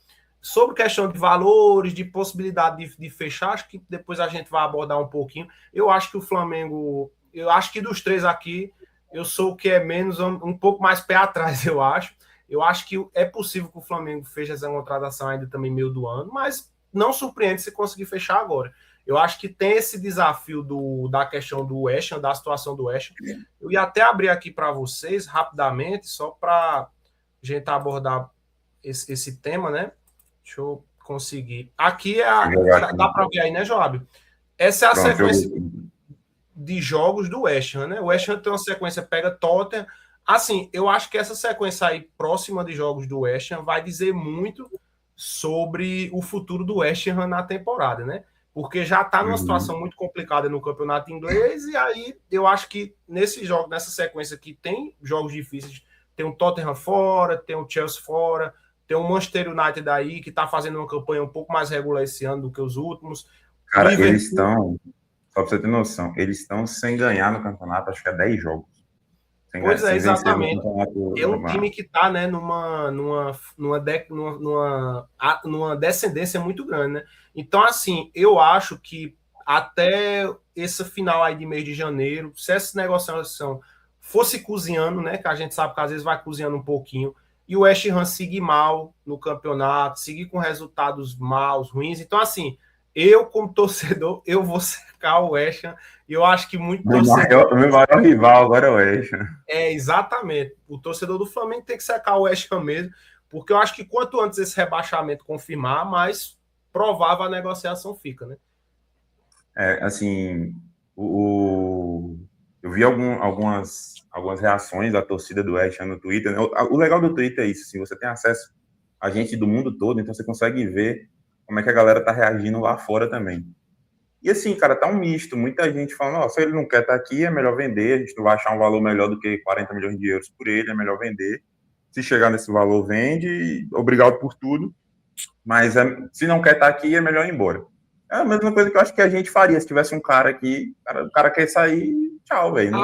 Sobre questão de valores, de possibilidade de fechar, acho que depois a gente vai abordar um pouquinho. Eu acho que o Flamengo. Eu acho que dos três aqui, eu sou o que é menos, um pouco mais pé atrás, eu acho. Eu acho que é possível que o Flamengo feche essa contratação ainda também meio do ano, mas não surpreende se conseguir fechar agora. Eu acho que tem esse desafio da questão do West Ham, da situação do West Ham. Eu ia até abrir aqui para vocês, rapidamente, só para a gente abordar esse tema, né? Deixa eu conseguir. Aqui dá para ver aí, né, Joab? Essa é a sequência de jogos do West Ham, né? O West Ham tem uma sequência, pega Tottenham. Assim, eu acho que essa sequência aí próxima de jogos do West Ham vai dizer muito sobre o futuro do West Ham na temporada, né? Porque já está numa situação muito complicada no campeonato inglês, e aí eu acho que nesse jogo, nessa sequência aqui, tem jogos difíceis. Tem o Tottenham fora, tem o Chelsea fora, tem o Manchester United aí, que está fazendo uma campanha um pouco mais regular esse ano do que os últimos. Cara, eles estão, só para você ter noção, eles estão sem ganhar no campeonato, acho que é 10 jogos. Pois é, exatamente. É um time que está, né, numa descendência muito grande, né? Então, assim, eu acho que até esse final aí de mês de janeiro, se essa negociação fosse cozinhando, né, que a gente sabe que às vezes vai cozinhando um pouquinho, e o West Ham seguir mal no campeonato, seguir com resultados maus, ruins, então, assim, eu, como torcedor, eu vou cercar o West Ham, e eu acho que muito torcedor... Meu maior rival agora é o West Ham. Exatamente. O torcedor do Flamengo tem que cercar o West Ham mesmo, porque eu acho que quanto antes esse rebaixamento confirmar, mais provável a negociação fica, né? Assim, eu vi algumas reações da torcida do West Ham no Twitter. O legal do Twitter é isso, assim, você tem acesso a gente do mundo todo, então você consegue ver como é que a galera tá reagindo lá fora também. E assim, cara, tá um misto. Muita gente falando, se ele não quer estar aqui, é melhor vender. A gente não vai achar um valor melhor do que 40 milhões de euros por ele, é melhor vender. Se chegar nesse valor, vende. Obrigado por tudo. Mas se não quer estar aqui, é melhor ir embora. É a mesma coisa que eu acho que a gente faria se tivesse um cara aqui, o cara quer sair, tchau, velho.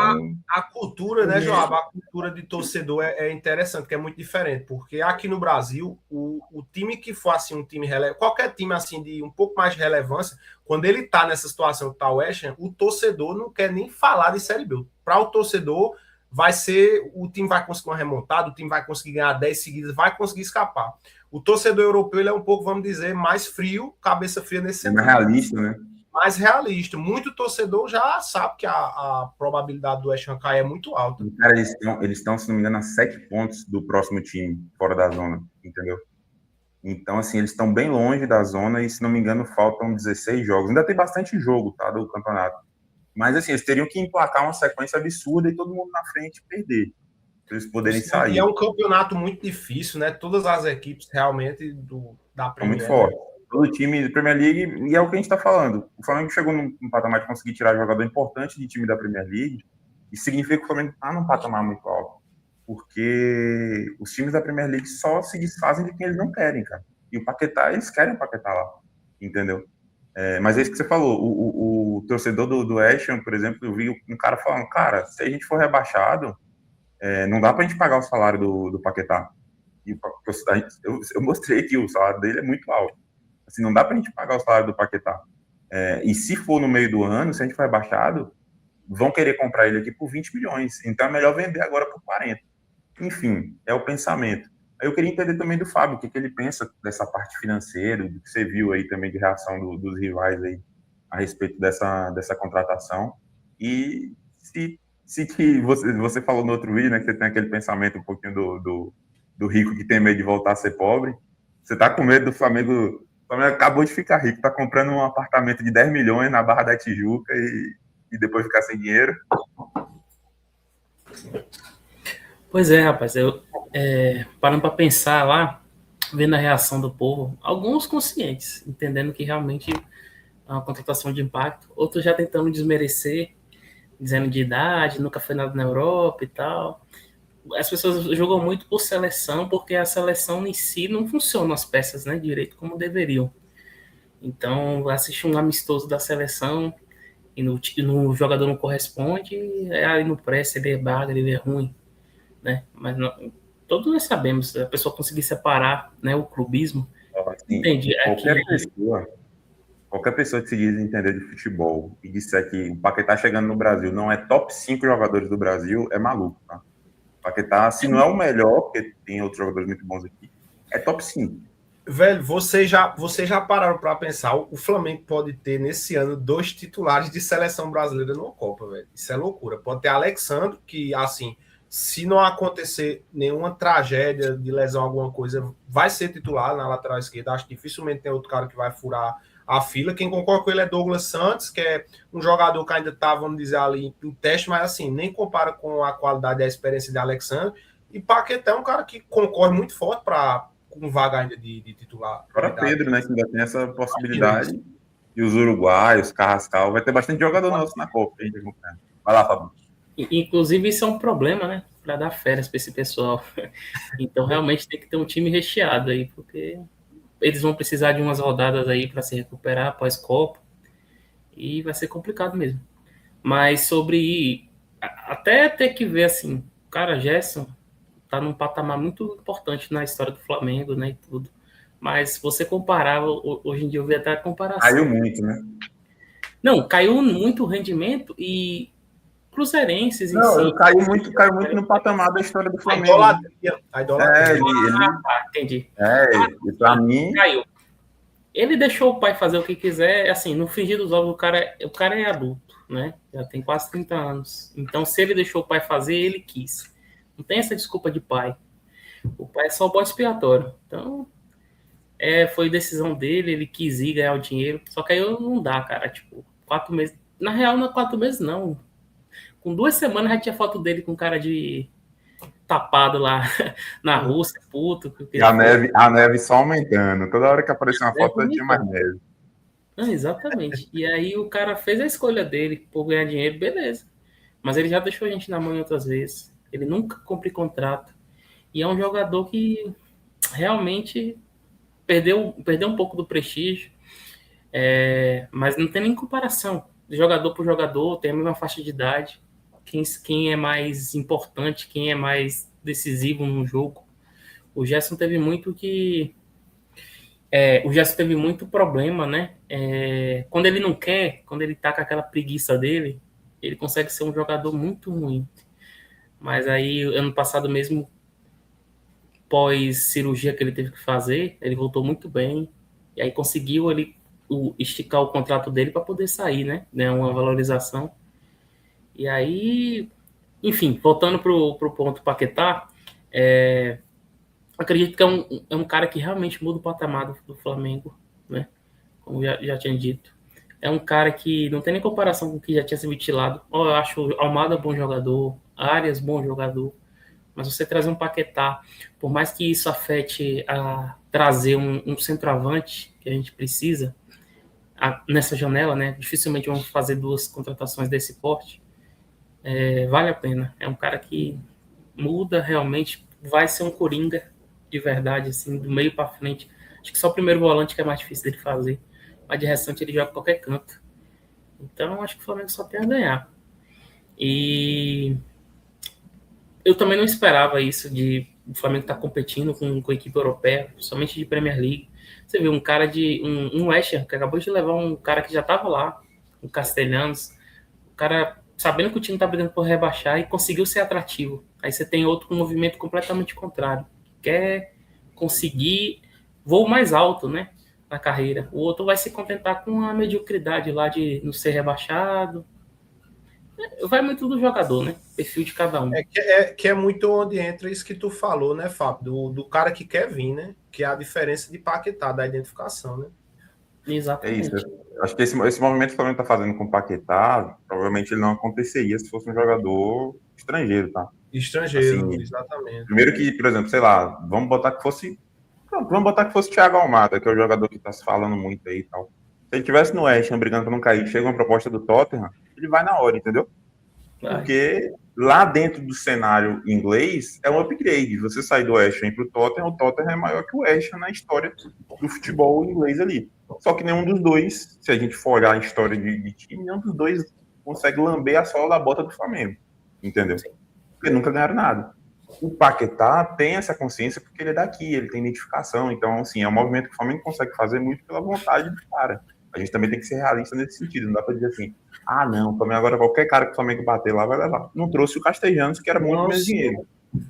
A cultura, né, Joab? A cultura de torcedor é interessante, que é muito diferente, porque aqui no Brasil, o time que for assim, um time relevante, qualquer time assim de um pouco mais de relevância, quando ele tá nessa situação que tá o West Ham, o torcedor não quer nem falar de Série B. Para o torcedor, vai ser, o time vai conseguir uma remontada, o time vai conseguir ganhar 10 seguidas, vai conseguir escapar. O torcedor europeu, ele é um pouco, vamos dizer, mais frio, cabeça fria nesse sentido. É mais realista, né? Mais realista. Muito torcedor já sabe que a probabilidade do West Ham cair é muito alta. Cara, eles estão, se não me engano, a 7 pontos do próximo time, fora da zona, entendeu? Então, assim, eles estão bem longe da zona e, se não me engano, faltam 16 jogos. Ainda tem bastante jogo, tá, do campeonato. Mas, assim, eles teriam que emplacar uma sequência absurda e todo mundo na frente perder, para eles poderem sair. E é um campeonato muito difícil, né? Todas as equipes realmente da Premier League. Muito forte. Todo time da Premier League, e é o que a gente está falando. O Flamengo chegou num patamar de conseguir tirar jogador importante de time da Premier League, e significa que o Flamengo está num patamar muito alto. Porque os times da Premier League só se desfazem de quem eles não querem, cara. E o Paquetá, eles querem o Paquetá lá, entendeu? Mas é isso que você falou, o torcedor do West Ham, por exemplo, eu vi um cara falando, cara, se a gente for rebaixado, não dá pra gente pagar o salário do Paquetá. E eu mostrei que o salário dele é muito alto. Assim, não dá pra gente pagar o salário do Paquetá. E se for no meio do ano, se a gente for rebaixado, vão querer comprar ele aqui por 20 milhões. Então é melhor vender agora por 40. Enfim, é o pensamento. Eu queria entender também do Fábio, o que ele pensa dessa parte financeira, do que você viu aí também de reação dos rivais aí a respeito dessa contratação. E se que você falou no outro vídeo, né, que você tem aquele pensamento um pouquinho do rico que tem medo de voltar a ser pobre. Você tá com medo do Flamengo. O Flamengo acabou de ficar rico, tá comprando um apartamento de 10 milhões na Barra da Tijuca e depois ficar sem dinheiro. Pois é, rapaz, eu parando para pensar lá, vendo a reação do povo, alguns conscientes, entendendo que realmente é uma contratação de impacto, outros já tentando desmerecer, dizendo de idade, nunca foi nada na Europa e tal. As pessoas jogam muito por seleção, porque a seleção em si não funciona as peças, né, direito como deveriam. Então, assiste um amistoso da seleção e no jogador não corresponde, aí no pressa ele é baga, ele é ruim. Né? Mas não, todos nós sabemos, a pessoa conseguir separar, né, o clubismo. Assim, entendi. Qualquer pessoa que se diz entender de futebol e disser que o Paquetá chegando no Brasil não é top 5 jogadores do Brasil, é maluco, tá? O Paquetá, se não é o melhor, porque tem outros jogadores muito bons aqui, é top 5. Velho, vocês já pararam para pensar, o Flamengo pode ter nesse ano 2 titulares de seleção brasileira numa Copa, velho. Isso é loucura. Pode ter Alexandre, que assim, se não acontecer nenhuma tragédia de lesão, alguma coisa, vai ser titular na lateral esquerda. Acho que dificilmente tem outro cara que vai furar a fila. Quem concorda com ele é Douglas Santos, que é um jogador que ainda está, vamos dizer, ali em teste, mas assim, nem compara com a qualidade e a experiência de Alexandre. E Paquetá é um cara que concorre muito forte com vaga ainda de titular. Agora Pedro, né, que ainda tem essa possibilidade. E os uruguaios, Carrascal, vai ter bastante jogador nosso na Copa. Vai lá, Fábio. Inclusive, isso é um problema, né? Para dar férias para esse pessoal. Então, realmente tem que ter um time recheado aí, porque eles vão precisar de umas rodadas aí para se recuperar após Copa. E vai ser complicado mesmo. Mas sobre. Até ter que ver assim, o cara Gerson tá num patamar muito importante na história do Flamengo, né? E tudo. Mas se você comparar, hoje em dia eu vi até a comparação. Caiu muito, né? Não, caiu muito o rendimento e cruzeirenses em si. Caiu muito no patamar da história do Flamengo. A idolatria. Entendi. E pra mim... Caiu. Ele deixou o pai fazer o que quiser, assim, no frigir dos ovos, o cara é adulto, né? Já tem quase 30 anos. Então, se ele deixou o pai fazer, ele quis. Não tem essa desculpa de pai. O pai é só o bode expiatório. Então, foi decisão dele, ele quis ir ganhar o dinheiro. Só que aí não dá, cara. Tipo, 4 meses. Na real, não é 4 meses, não. Com 2 semanas já tinha foto dele com cara de tapado lá na Rússia, puto. E a neve só aumentando. Toda hora que aparecia uma foto, tinha mais neve. Exatamente. E aí o cara fez a escolha dele por ganhar dinheiro, beleza. Mas ele já deixou a gente na mão em outras vezes. Ele nunca cumpre contrato. E é um jogador que realmente perdeu um pouco do prestígio. Mas não tem nem comparação. De jogador por jogador, tem a mesma faixa de idade. Quem é mais importante, quem é mais decisivo no jogo. O Gerson teve muito o Gerson teve muito problema, né? Quando ele não quer, quando ele tá com aquela preguiça dele, ele consegue ser um jogador muito ruim. Mas aí, ano passado mesmo, pós-cirurgia que ele teve que fazer, ele voltou muito bem. E aí conseguiu esticar o contrato dele para poder sair, né? Ganhar uma valorização. E aí, enfim, voltando pro ponto Paquetá, acredito que é um cara que realmente muda o patamar do Flamengo, né? Como já tinha dito. É um cara que não tem nem comparação com o que já tinha sido ventilado. Eu acho o Almada bom jogador, Arias bom jogador, mas você trazer um Paquetá, por mais que isso afete a trazer um centroavante que a gente precisa nessa janela, né? Dificilmente vamos fazer 2 contratações desse porte. Vale a pena. É um cara que muda realmente, vai ser um coringa de verdade, assim, do meio para frente. Acho que só o primeiro volante que é mais difícil dele fazer, mas de restante ele joga em qualquer canto. Então acho que o Flamengo só tem a ganhar. E eu também não esperava isso de o Flamengo estar competindo com a equipe europeia, somente de Premier League. Você viu um cara um West Ham, que acabou de levar um cara que já estava lá, o Castelhanos, o cara sabendo que o time está brigando por rebaixar e conseguiu ser atrativo. Aí você tem outro com um movimento completamente contrário, quer conseguir voo mais alto, né, na carreira. O outro vai se contentar com a mediocridade lá de não ser rebaixado. Vai muito do jogador, né? Perfil de cada um. Que é muito onde entra isso que tu falou, né, Fábio? Do cara que quer vir, né? Que é a diferença de Paquetá, da identificação, né? Exatamente. É isso. Acho que esse movimento que o Flamengo está fazendo com o Paquetá, provavelmente ele não aconteceria se fosse um jogador estrangeiro, tá? Estrangeiro, Assim, exatamente. primeiro que, por exemplo, sei lá, vamos botar que fosse Thiago Almada, que é o jogador que está se falando muito aí e tal. Se ele tivesse no West Ham brigando para não cair, chega uma proposta do Tottenham, ele vai na hora, entendeu? Porque lá dentro do cenário inglês é um upgrade. Você sai do West Ham para o Tottenham é maior que o West Ham na história do futebol inglês ali. Só que nenhum dos dois, se a gente for olhar a história de time, nenhum dos dois consegue lamber a sola da bota do Flamengo, entendeu? Porque nunca ganharam nada. O Paquetá tem essa consciência porque ele é daqui, ele tem identificação. Então, assim, é um movimento que o Flamengo consegue fazer muito pela vontade do cara. A gente também tem que ser realista nesse sentido. Não dá para dizer assim, não, também agora qualquer cara que o Flamengo bater lá vai levar. Não trouxe o Castellanos, que era muito menos dinheiro.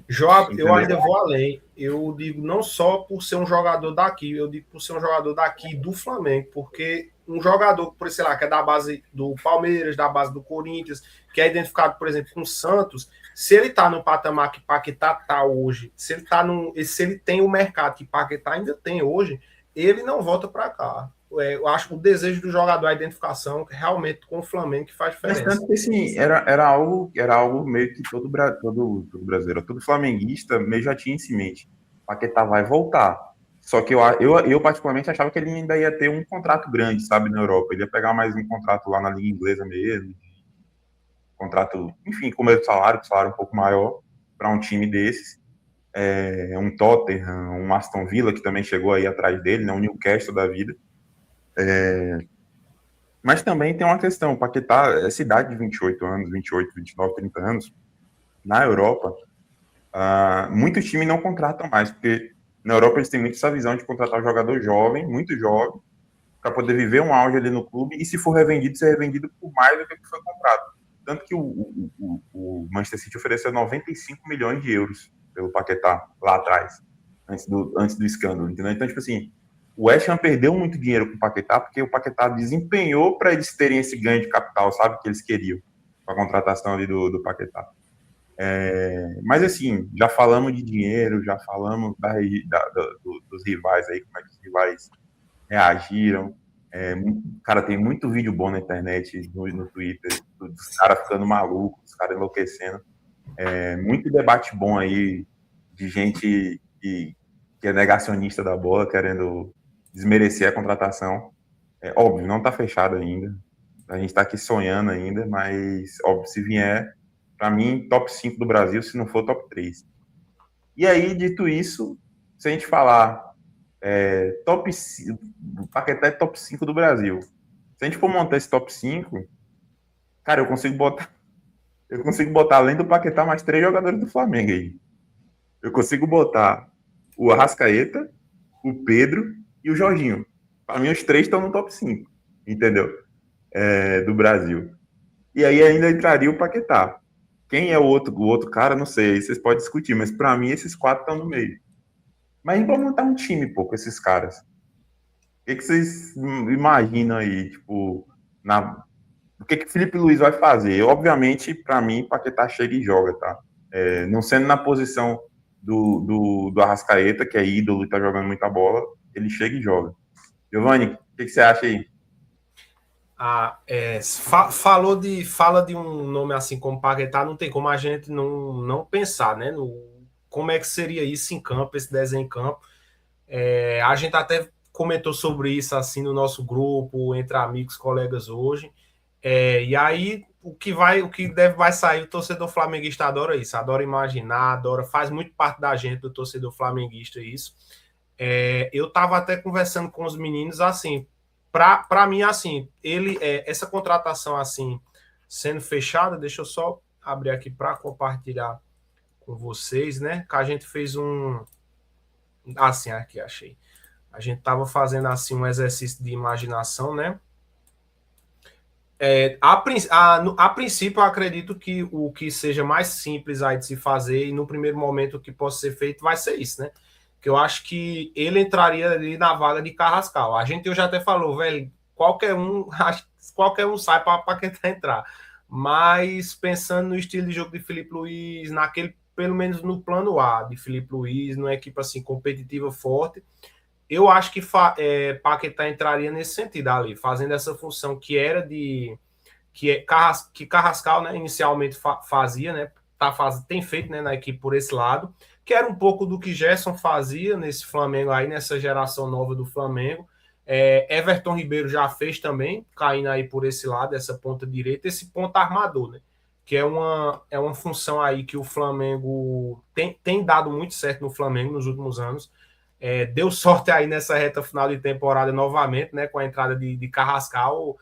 Joab, eu ainda vou além. Eu digo não só por ser um jogador daqui, eu digo por ser um jogador daqui do Flamengo, porque um jogador, por sei lá, que é da base do Palmeiras, da base do Corinthians, que é identificado, por exemplo, com o Santos, se ele tá no patamar que Paquetá tá hoje, se ele tem o mercado que Paquetá ainda tem hoje, ele não volta para cá. Eu acho que o desejo do jogador, a identificação, realmente com o Flamengo que faz diferença. Mas tanto que assim, era algo meio que todo brasileiro, todo flamenguista meio já tinha em si mente. Paquetá vai voltar. Só que eu particularmente achava que ele ainda ia ter um contrato grande, sabe, na Europa. Ele ia pegar mais um contrato lá na Liga Inglesa mesmo. Contrato, enfim, com o mesmo salário um pouco maior para um time desses. Um Tottenham, um Aston Villa, que também chegou aí atrás dele, né, um Newcastle da vida. Mas também tem uma questão, o Paquetá, essa idade de 28 anos, 28, 29, 30 anos, na Europa, muitos times não contratam mais, porque na Europa eles têm muito essa visão de contratar um jogador jovem, muito jovem, para poder viver um auge ali no clube, e se for revendido, ser revendido por mais do que foi comprado. Tanto que o Manchester City ofereceu 95 milhões de euros pelo Paquetá lá atrás, antes do escândalo, entendeu? Então, tipo assim, o West Ham perdeu muito dinheiro com o Paquetá, porque o Paquetá desempenhou para eles terem esse ganho de capital, sabe, que eles queriam, com a contratação ali do Paquetá. Mas assim, já falamos de dinheiro, já falamos dos rivais aí, como é que os rivais reagiram. Cara, tem muito vídeo bom na internet, no Twitter, dos caras ficando malucos, dos caras enlouquecendo. Muito debate bom aí de gente que é negacionista da bola, querendo desmerecer a contratação. Óbvio, não está fechado ainda. A gente está aqui sonhando ainda, mas, óbvio, se vier, para mim, top 5 do Brasil, se não for top 3. E aí, dito isso, se a gente falar O Paquetá é top 5 do Brasil. Se a gente for montar esse top 5, cara, eu consigo botar além do Paquetá mais 3 jogadores do Flamengo aí. Eu consigo botar o Arrascaeta, o Pedro e o Jorginho. Para mim, os 3 estão no top 5, entendeu? Do Brasil. E aí ainda entraria o Paquetá. Quem é o outro cara, não sei, vocês podem discutir, mas para mim esses 4 estão no meio. Mas a gente vai montar um time, pô, com esses caras. O que vocês imaginam aí, tipo, o que o Felipe Luiz vai fazer? Obviamente, para mim, Paquetá chega e joga, tá? Não sendo na posição do Arrascaeta, que é ídolo e tá jogando muita bola, ele chega e joga. Giovanni, o que você acha aí? Fala de um nome assim como Paquetá, não tem como a gente não pensar, né? Como é que seria isso em campo, esse desenho em campo. A gente até comentou sobre isso assim no nosso grupo, entre amigos, colegas hoje. E aí o que vai sair, o torcedor flamenguista adora isso, adora imaginar, faz muito parte da gente, do torcedor flamenguista isso. Eu tava até conversando com os meninos assim, para mim assim, essa contratação assim sendo fechada, deixa eu só abrir aqui para compartilhar com vocês, né? Que a gente fez aqui achei. A gente tava fazendo assim um exercício de imaginação, né? A princípio, eu acredito que o que seja mais simples aí de se fazer, e no primeiro momento o que possa ser feito vai ser isso, né? Que eu acho que ele entraria ali na vaga de Carrascal. A gente já até falou, velho, qualquer um sai para tentar entrar. Mas pensando no estilo de jogo de Felipe Luiz, pelo menos no plano A de Felipe Luiz, numa equipe assim competitiva forte, eu acho que Paquetá entraria nesse sentido ali, fazendo essa função que era que Carrascal, né, inicialmente fazia, né, tem feito, né, na equipe por esse lado, que era um pouco do que Gerson fazia nesse Flamengo aí, nessa geração nova do Flamengo. Everton Ribeiro já fez também, caindo aí por esse lado, essa ponta direita, esse ponta armador, né, que é uma função aí que o Flamengo tem dado muito certo no Flamengo nos últimos anos. Deu sorte aí nessa reta final de temporada novamente, né, com a entrada de Carrascal,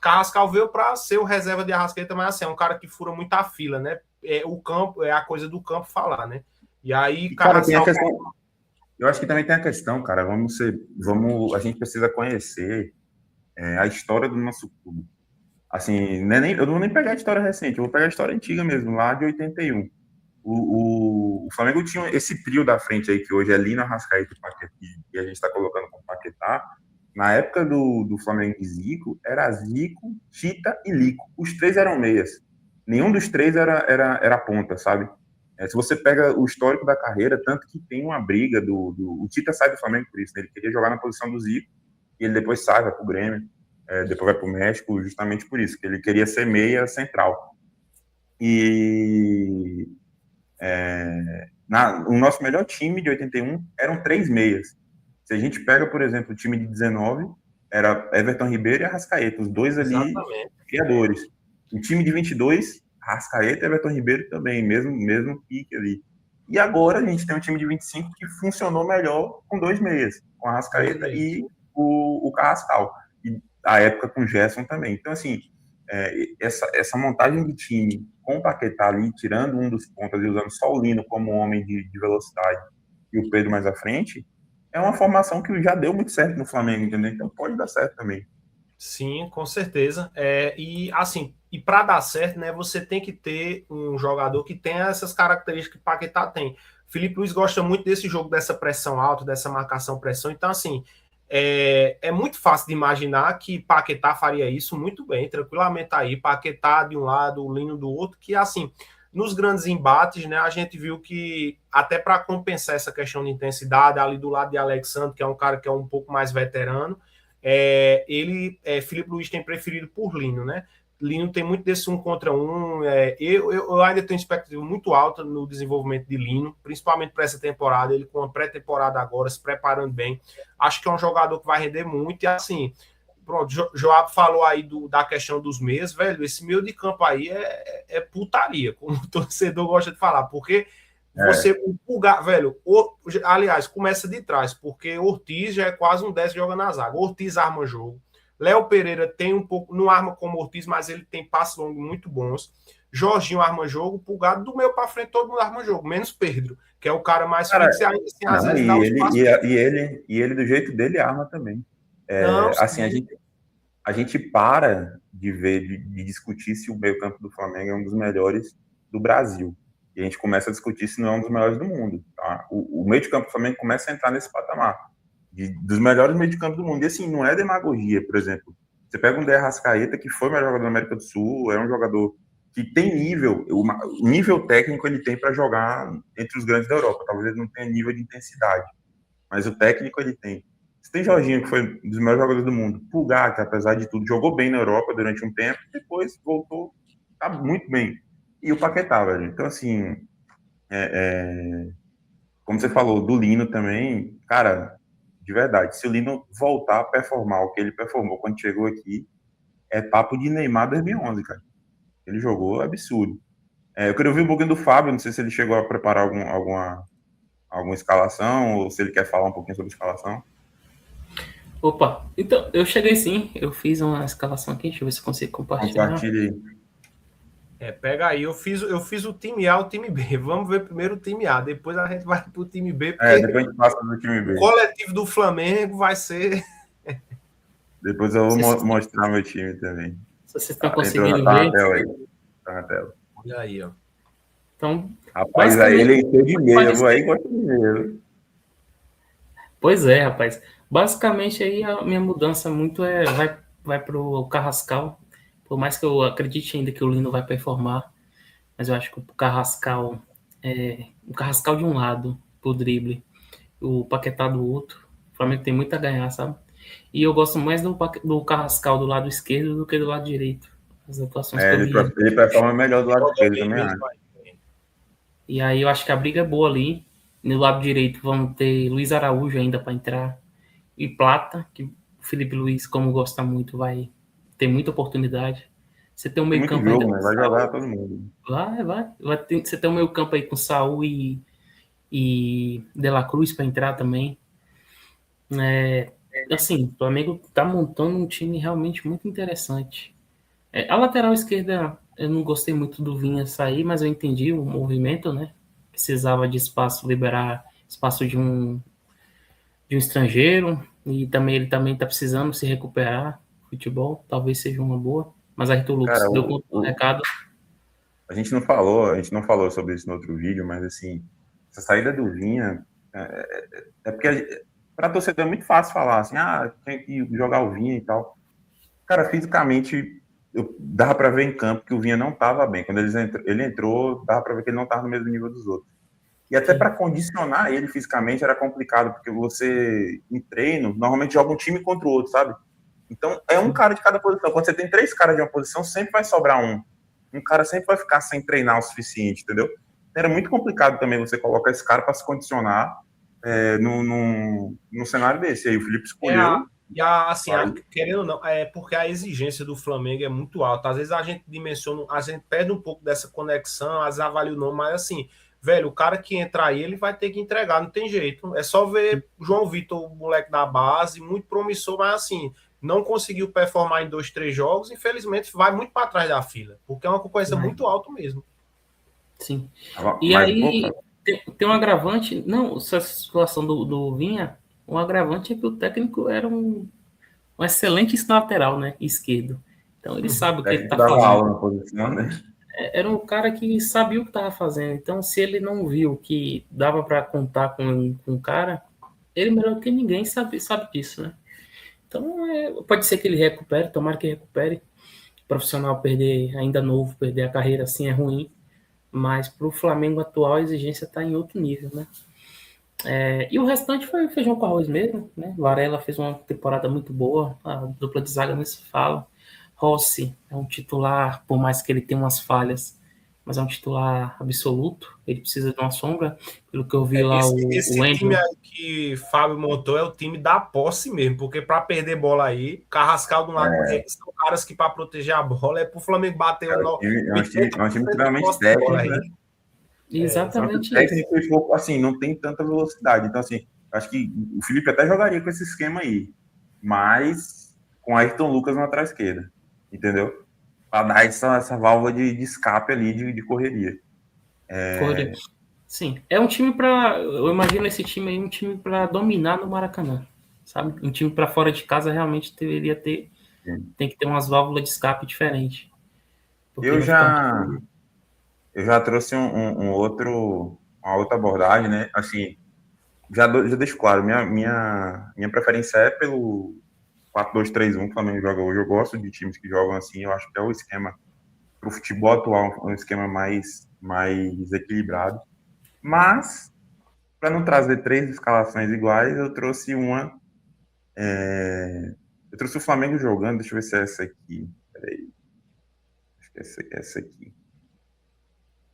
Carrascal veio para ser o reserva de Arrascaeta, mas assim, é um cara que fura muito a fila, né? O campo, a coisa do campo falar, né? E aí, Carrascal... Cara, eu acho que também tem a questão, cara, a gente precisa conhecer a história do nosso clube. Assim, eu não vou nem pegar a história recente, eu vou pegar a história antiga mesmo, lá de 81. O Flamengo tinha esse trio da frente aí, que hoje é Lino, Arrascaeta e Paquetá, e a gente está colocando como Paquetá. Na época do Flamengo de Zico, era Zico, Tita e Lico. Os 3 eram meias. Nenhum dos 3 era ponta, sabe? Se você pega o histórico da carreira, tanto que tem uma briga o Tita sai do Flamengo por isso, né? Ele queria jogar na posição do Zico, e ele depois sai, vai pro Grêmio, depois vai pro México, justamente por isso, que ele queria ser meia central. E... o nosso melhor time de 81 eram 3 meias. Se a gente pega, por exemplo, o time de 19, era Everton Ribeiro e Arrascaeta, os dois ali criadores. O time de 22, Arrascaeta e Everton Ribeiro também, mesmo pique ali. E agora a gente tem um time de 25 que funcionou melhor com 2 meias, com Arrascaeta e o Carrascal. E a época com o Gerson também. Então, assim, essa montagem de time com o Paquetá ali, tirando um dos pontas e usando só o Lino como homem de velocidade e o Pedro mais à frente, é uma formação que já deu muito certo no Flamengo, entendeu? Então pode dar certo também. Sim, com certeza. E assim, para dar certo, né, você tem que ter um jogador que tenha essas características que o Paquetá tem. Felipe Luiz gosta muito desse jogo, dessa pressão alta, dessa marcação-pressão. Então, assim, é muito fácil de imaginar que Paquetá faria isso muito bem, tranquilamente aí. Paquetá de um lado, o Lino do outro, que assim, nos grandes embates, né, a gente viu que até para compensar essa questão de intensidade, ali do lado de Alexandre, que é um cara que é um pouco mais veterano, Felipe Luiz tem preferido por Lino, né? Lino tem muito desse 1 contra 1. Eu ainda tenho expectativa muito alta no desenvolvimento de Lino, principalmente para essa temporada. Ele com uma pré-temporada agora, se preparando bem. Acho que é um jogador que vai render muito. E assim, pronto, Joab falou aí da questão dos meias, velho. Esse meio de campo aí é putaria, como o torcedor gosta de falar, porque você velho, aliás, começa de trás, porque Ortiz já é quase um 10 que joga na zaga. Ortiz arma jogo. Léo Pereira tem um pouco, não arma como Ortiz, mas ele tem passos longos muito bons. Jorginho arma jogo, Pulgado do meio para frente todo mundo arma jogo, menos Pedro, que é o cara mais fixo e ainda assim, às vezes dá os passos. E ele do jeito dele arma também. Não, assim, a gente para de ver, de discutir se o meio-campo do Flamengo é um dos melhores do Brasil. E a gente começa a discutir se não é um dos melhores do mundo. Tá? O meio de campo do Flamengo começa a entrar nesse patamar dos melhores meio de campo do mundo. E assim, não é demagogia, por exemplo. Você pega um De Arrascaeta, que foi o melhor jogador da América do Sul, é um jogador que tem nível, o nível técnico ele tem para jogar entre os grandes da Europa. Talvez ele não tenha nível de intensidade, mas o técnico ele tem. Você tem Jorginho, que foi um dos melhores jogadores do mundo. Pulgar, que apesar de tudo, jogou bem na Europa durante um tempo, depois voltou, tá muito bem. E o Paquetá, velho. Então, assim, como você falou, do Lino também, cara, de verdade, se o Lino voltar a performar o que ele performou quando chegou aqui, é papo de Neymar 2011, cara. Ele jogou absurdo. Eu queria ouvir um pouquinho do Fábio, não sei se ele chegou a preparar alguma escalação, ou se ele quer falar um pouquinho sobre a escalação. Opa, então, eu cheguei sim, eu fiz uma escalação aqui, deixa eu ver se eu consigo compartilhar. Compartilhe. Pega aí, eu fiz o time A, o time B. Vamos ver primeiro o time A, depois a gente vai pro time B. Depois a gente passa do time B. O coletivo do Flamengo vai ser... Depois eu vou mostrar meu time também. Se vocês estão conseguindo ver. Tá na tela. Olha aí, ó. Então, rapaz, aí ele entrou de meio, eu vou aí gosto de meio. Pois é, rapaz. Basicamente aí a minha mudança muito vai pro Carrascal. Por mais que eu acredite ainda que o Lino vai performar, mas eu acho que o Carrascal de um lado pro drible, o Paquetá do outro. O Flamengo tem muito a ganhar, sabe? E eu gosto mais do Carrascal do lado esquerdo do que do lado direito. As atuações ele performa melhor do lado esquerdo também, acho. E aí eu acho que a briga é boa ali. No lado direito vamos ter Luiz Araújo ainda para entrar. E Plata, que o Felipe Luiz, como gosta muito, vai ter muita oportunidade. Você tem um meio campo aí. Vai jogar todo mundo. Você tem um meio campo aí com Saúl e De La Cruz para entrar também. Assim, o Flamengo tá montando um time realmente muito interessante. A lateral esquerda, eu não gostei muito do Vinha sair, mas eu entendi o movimento, né? Precisava de espaço, liberar espaço de um estrangeiro, e também ele também tá precisando se recuperar. Futebol, talvez seja uma boa. Mas Arthur Lucas deu conta do recado. A gente não falou sobre isso no outro vídeo, mas assim, essa saída do Vinha porque para torcedor é muito fácil falar assim, tem que jogar o Vinha e tal. Cara, fisicamente, dava para ver em campo que o Vinha não estava bem. Quando ele entrou, dava para ver que ele não estava no mesmo nível dos outros. E até para condicionar ele fisicamente era complicado, porque você, em treino, normalmente joga um time contra o outro, sabe? Então, é um cara de cada posição. Quando você tem 3 caras de uma posição, sempre vai sobrar um. Um cara sempre vai ficar sem treinar o suficiente, entendeu? Era muito complicado também você colocar esse cara para se condicionar num cenário desse. Aí o Felipe escolheu. Querendo ou não, porque a exigência do Flamengo é muito alta. Às vezes a gente dimensiona, a gente perde um pouco dessa conexão, às vezes avalia o nome, mas assim, velho, o cara que entrar aí, ele vai ter que entregar, não tem jeito. É só ver o João Vitor, o moleque da base, muito promissor, mas assim, não conseguiu performar em 2, 3 jogos, infelizmente vai muito para trás da fila, porque é uma concorrência muito alta mesmo. Sim. E aí tem um agravante, não, essa situação do Vinha, um agravante é que o técnico era um excelente lateral, né, esquerdo. Então ele sabe o que ele está fazendo. Aula na posição, né? Era um cara que sabia o que estava fazendo. Então, se ele não viu que dava para contar com o cara, ele melhor que ninguém sabe disso, né? Então, pode ser que ele recupere, tomara que recupere. O profissional ainda novo, perder a carreira assim é ruim. Mas para o Flamengo atual, a exigência está em outro nível, né? E o restante foi feijão com arroz mesmo, né? Varela fez uma temporada muito boa, a dupla de zaga nem se fala. Rossi é um titular, por mais que ele tenha umas falhas, mas é um titular absoluto. Ele precisa de uma sombra. Pelo que eu vi lá, esse time aí que Fábio montou é o time da posse mesmo, porque para perder bola aí, Carrascal do lado, são caras que para proteger a bola é pro Flamengo bater um time extremamente técnico, né? Só que o Exatamente isso. técnico, ele falou, assim, não tem tanta velocidade. Então, assim, acho que o Felipe até jogaria com esse esquema aí, mas com Ayrton Lucas na lateral esquerda, entendeu? Para dar essa válvula de escape ali, de correria. Correria. Sim, é um time para. Eu imagino esse time aí um time para dominar no Maracanã, sabe? Um time para fora de casa realmente deveria ter. Tem que ter umas válvulas de escape diferentes. Porque Eu vai ficar já, muito. eu já trouxe uma outra abordagem, né? Assim, já deixo claro, minha preferência é pelo 4-2-3-1 que o Flamengo joga hoje. Eu gosto de times que jogam assim, eu acho que é o esquema para o futebol atual, um esquema mais equilibrado. Mas, para não trazer três escalações iguais, eu trouxe eu trouxe o Flamengo jogando, deixa eu ver se é essa aqui. Peraí. Acho que é essa aqui.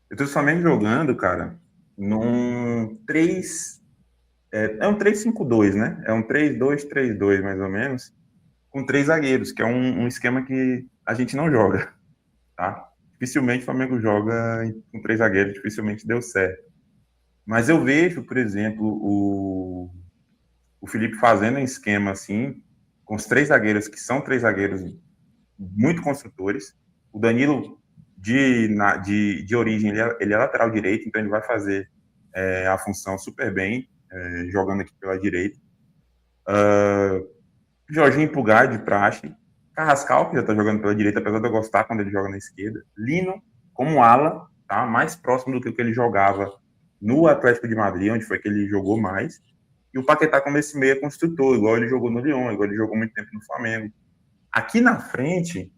Eu trouxe o Flamengo jogando, cara, num 3. Um 3-5-2, né? É um 3-2-3-2, mais ou menos, com três zagueiros, que é um esquema que a gente não joga, tá? Dificilmente o Flamengo joga com três zagueiros, dificilmente deu certo. Mas eu vejo, por exemplo, o Felipe fazendo um esquema assim, com os três zagueiros, que são três zagueiros muito construtores. O Danilo, de origem, ele é lateral direito, então ele vai fazer a função super bem, jogando aqui pela direita. Jorginho Pulgar, de praxe. Carrascal, que já está jogando pela direita, apesar de eu gostar quando ele joga na esquerda. Lino, como ala, tá? Mais próximo do que o que ele jogava no Atlético de Madrid, onde foi que ele jogou mais. E o Paquetá como esse meia construtor, igual ele jogou no Lyon, igual ele jogou muito tempo no Flamengo. Aqui na frente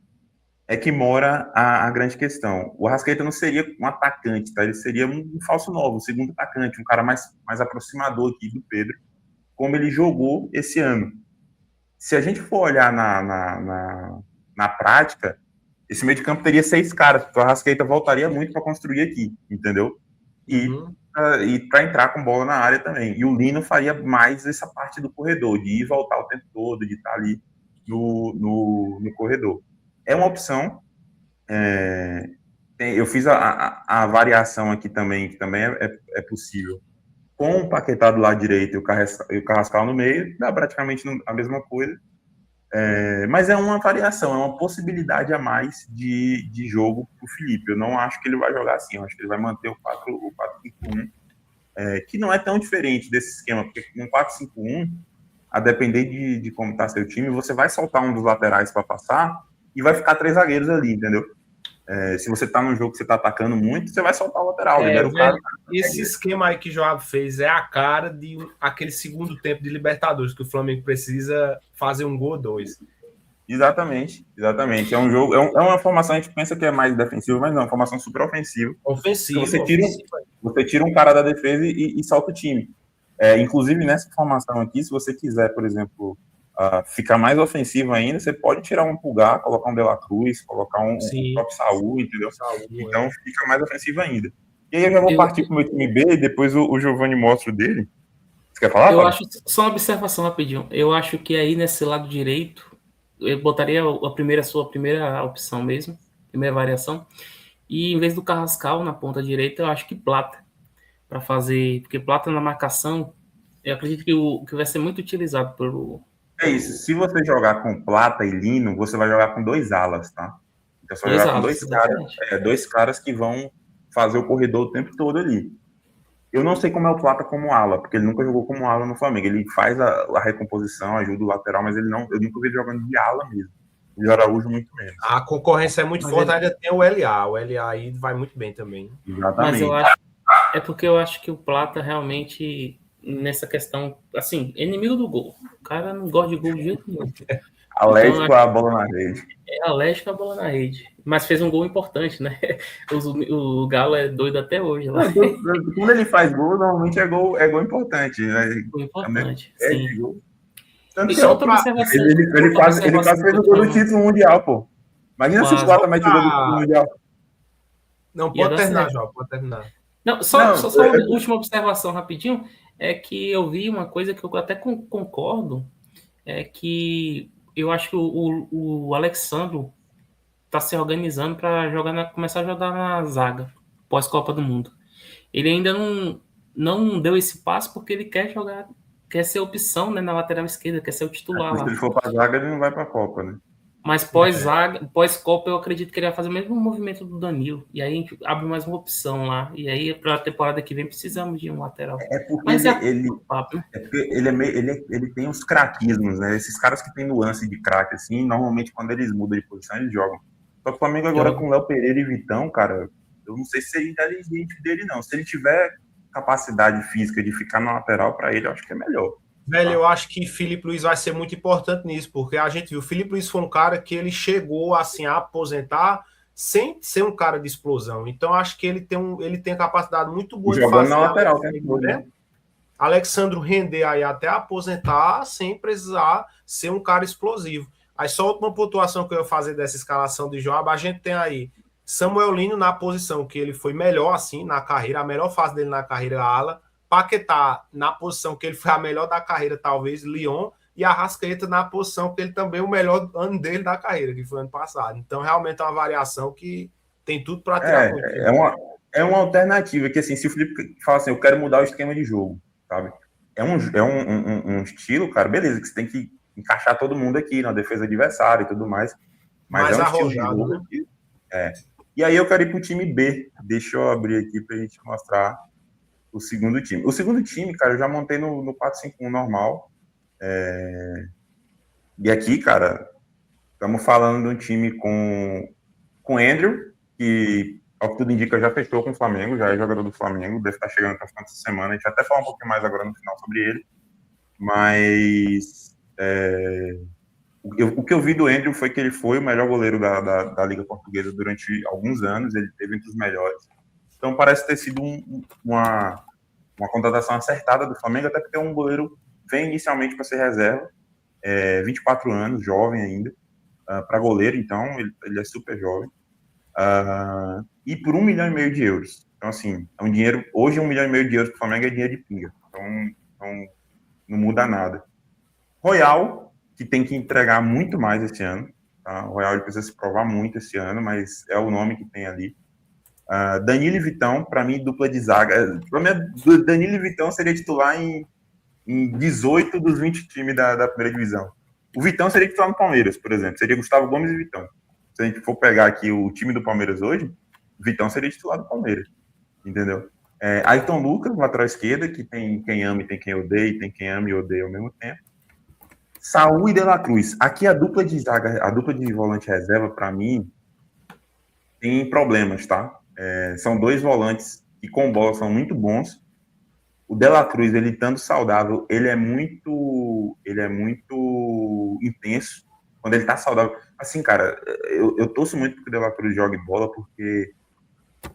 é que mora a grande questão. O Arrascaeta não seria um atacante, tá? Ele seria um falso novo, um segundo atacante, um cara mais aproximador aqui do Pedro, como ele jogou esse ano. Se a gente for olhar na prática, esse meio de campo teria 6 caras, porque o Arrascaeta voltaria muito para construir aqui, entendeu? E para entrar com bola na área também. E o Lino faria mais essa parte do corredor, de ir e voltar o tempo todo, de estar ali no corredor. É uma opção. Eu fiz a variação aqui também, que também é possível. Com o Paquetá do lado direito e o Carrascal no meio, dá praticamente a mesma coisa. Mas é uma variação, é uma possibilidade a mais de jogo para o Felipe. Eu não acho que ele vai jogar assim, eu acho que ele vai manter o 4-5-1, que não é tão diferente desse esquema, porque com 4-5-1, a depender de como está seu time, você vai soltar um dos laterais para passar e vai ficar 3 zagueiros ali, entendeu? Se você está num jogo que você está atacando muito, você vai soltar o lateral, libera o cara. Esse esquema aí que o Joab fez é a cara de aquele segundo tempo de Libertadores, que o Flamengo precisa fazer um gol ou 2. Exatamente. É um jogo, é uma formação, a gente pensa que é mais defensiva, mas não, é uma formação super ofensiva. Você tira um cara da defesa e solta o time. Inclusive, nessa formação aqui, se você quiser, por exemplo, ficar mais ofensivo ainda, você pode tirar um Pulgar, colocar um De La Cruz, colocar um próprio Saúl, entendeu? Então, fica mais ofensivo ainda. E aí eu já vou partir para o meu time B, e depois o Giovanni mostra o dele. Você quer falar, Paulo? Acho, só uma observação rapidinho. Eu acho que aí nesse lado direito, eu botaria sua primeira opção mesmo, primeira variação. E em vez do Carrascal na ponta direita, eu acho que Plata. Para fazer. Porque Plata na marcação, eu acredito que vai ser muito utilizado pelo. É isso. Se você jogar com Plata e Lino, você vai jogar com 2 alas, tá? Então você vai jogar com dois caras que vão fazer o corredor o tempo todo ali. Eu não sei como é o Plata como ala, porque ele nunca jogou como ala no Flamengo. Ele faz a recomposição, ajuda o lateral, mas eu nunca vi ele jogando de ala mesmo. O Araújo muito menos. A concorrência é muito forte, ainda tem o LA. O LA aí vai muito bem também. Exatamente. Mas eu acho. É porque eu acho que o Plata realmente, nessa questão, assim, é inimigo do gol. O cara não gosta de gol de jeito nenhum. Alérgico então, à bola na rede. É alérgico à bola na rede. Mas fez um gol importante, né? O Galo é doido até hoje. Lá. Quando ele faz gol, normalmente é gol importante. Né? Gol importante, sim. Gol. E só outra observação. Ele quase fez o gol do título mundial, pô. Imagina se o Plata mete o gol do título mundial. Não, pode terminar, João, pode terminar. Não, só uma última observação rapidinho, é que eu vi uma coisa que eu até concordo, é que eu acho que o Alexandro está se organizando para começar a jogar na zaga, pós-Copa do Mundo. ele ainda não deu esse passo porque ele quer jogar, quer ser opção, né, na lateral esquerda, quer ser o titular Se lá. ele for para a zaga, ele não vai para a Copa, né? Mas pós-Copa, eu acredito que ele vai fazer o mesmo movimento do Danilo. E aí a gente abre mais uma opção lá. E aí, para a temporada que vem, precisamos de um lateral. É porque Mas papo, né? Ele tem uns craquismos, né? Esses caras que têm nuance de craque, assim, normalmente quando eles mudam de posição, eles jogam. Só que o Flamengo agora com Léo Pereira e Vitão, cara, eu não sei se seria inteligente dele, não. Se ele tiver capacidade física de ficar na lateral, para ele, eu acho que é melhor. Velho, eu acho que Felipe Luiz vai ser muito importante nisso, porque a gente viu, o Felipe Luiz foi um cara que ele chegou assim a aposentar sem ser um cara de explosão. Então acho que ele tem capacidade muito boa de fazer na lateral, né? Alexandro render aí até aposentar sem precisar ser um cara explosivo. Aí só última pontuação que eu ia fazer dessa escalação de Joab, a gente tem aí Samuel Lino na posição que ele foi melhor assim na carreira, a melhor fase dele na carreira, ala. Paquetá na posição que ele foi a melhor da carreira, talvez, Lyon, e Arrascaeta na posição que ele também o melhor ano dele da carreira, que foi ano passado. Então, realmente é uma variação que tem tudo para tirar muito. É uma alternativa, que assim, se o Felipe fala assim, eu quero mudar o esquema de jogo, sabe? É um estilo, cara, beleza, que você tem que encaixar todo mundo aqui na defesa adversária e tudo mais, mas mais é um arrojado, estilo de jogo, né? Que, E aí eu quero ir pro time B, deixa eu abrir aqui pra gente mostrar o segundo time. O segundo time, cara, eu já montei no 4-5-1 normal. E aqui, cara, estamos falando de um time com Andrew, que, ao que tudo indica, já fechou com o Flamengo, já é jogador do Flamengo, deve estar chegando para essa semana. A gente vai até falar um pouquinho mais agora no final sobre ele. Mas o que eu vi do Andrew foi que ele foi o melhor goleiro da Liga Portuguesa durante alguns anos, ele teve entre os melhores. Então parece ter sido uma contratação acertada do Flamengo, até porque um goleiro vem inicialmente para ser reserva, 24 anos, jovem ainda, para goleiro, então ele é super jovem, e por 1,5 milhão de euros. Então, assim, é um dinheiro, hoje 1,5 milhão de euros para o Flamengo é dinheiro de pinga, então não muda nada. Royal, que tem que entregar muito mais esse ano, tá? O Royal ele precisa se provar muito esse ano, mas é o nome que tem ali. Danilo e Vitão, para mim, dupla de zaga. Para mim, Danilo e Vitão seria titular em 18 dos 20 times da primeira divisão. O Vitão seria titular no Palmeiras, por exemplo. Seria Gustavo Gomes e Vitão. Se a gente for pegar aqui o time do Palmeiras hoje, o Vitão seria titular do Palmeiras. Entendeu? Ayrton Lucas, lateral esquerda, que tem quem ama e tem quem odeia, tem quem ama e odeia ao mesmo tempo. Saúl e De La Cruz. Aqui a dupla de zaga, a dupla de volante reserva, para mim, tem problemas, tá? São dois volantes que com bola são muito bons. O De La Cruz, ele estando saudável, ele é muito intenso quando ele tá saudável. Assim, cara, eu torço muito porque o De La Cruz jogue bola, porque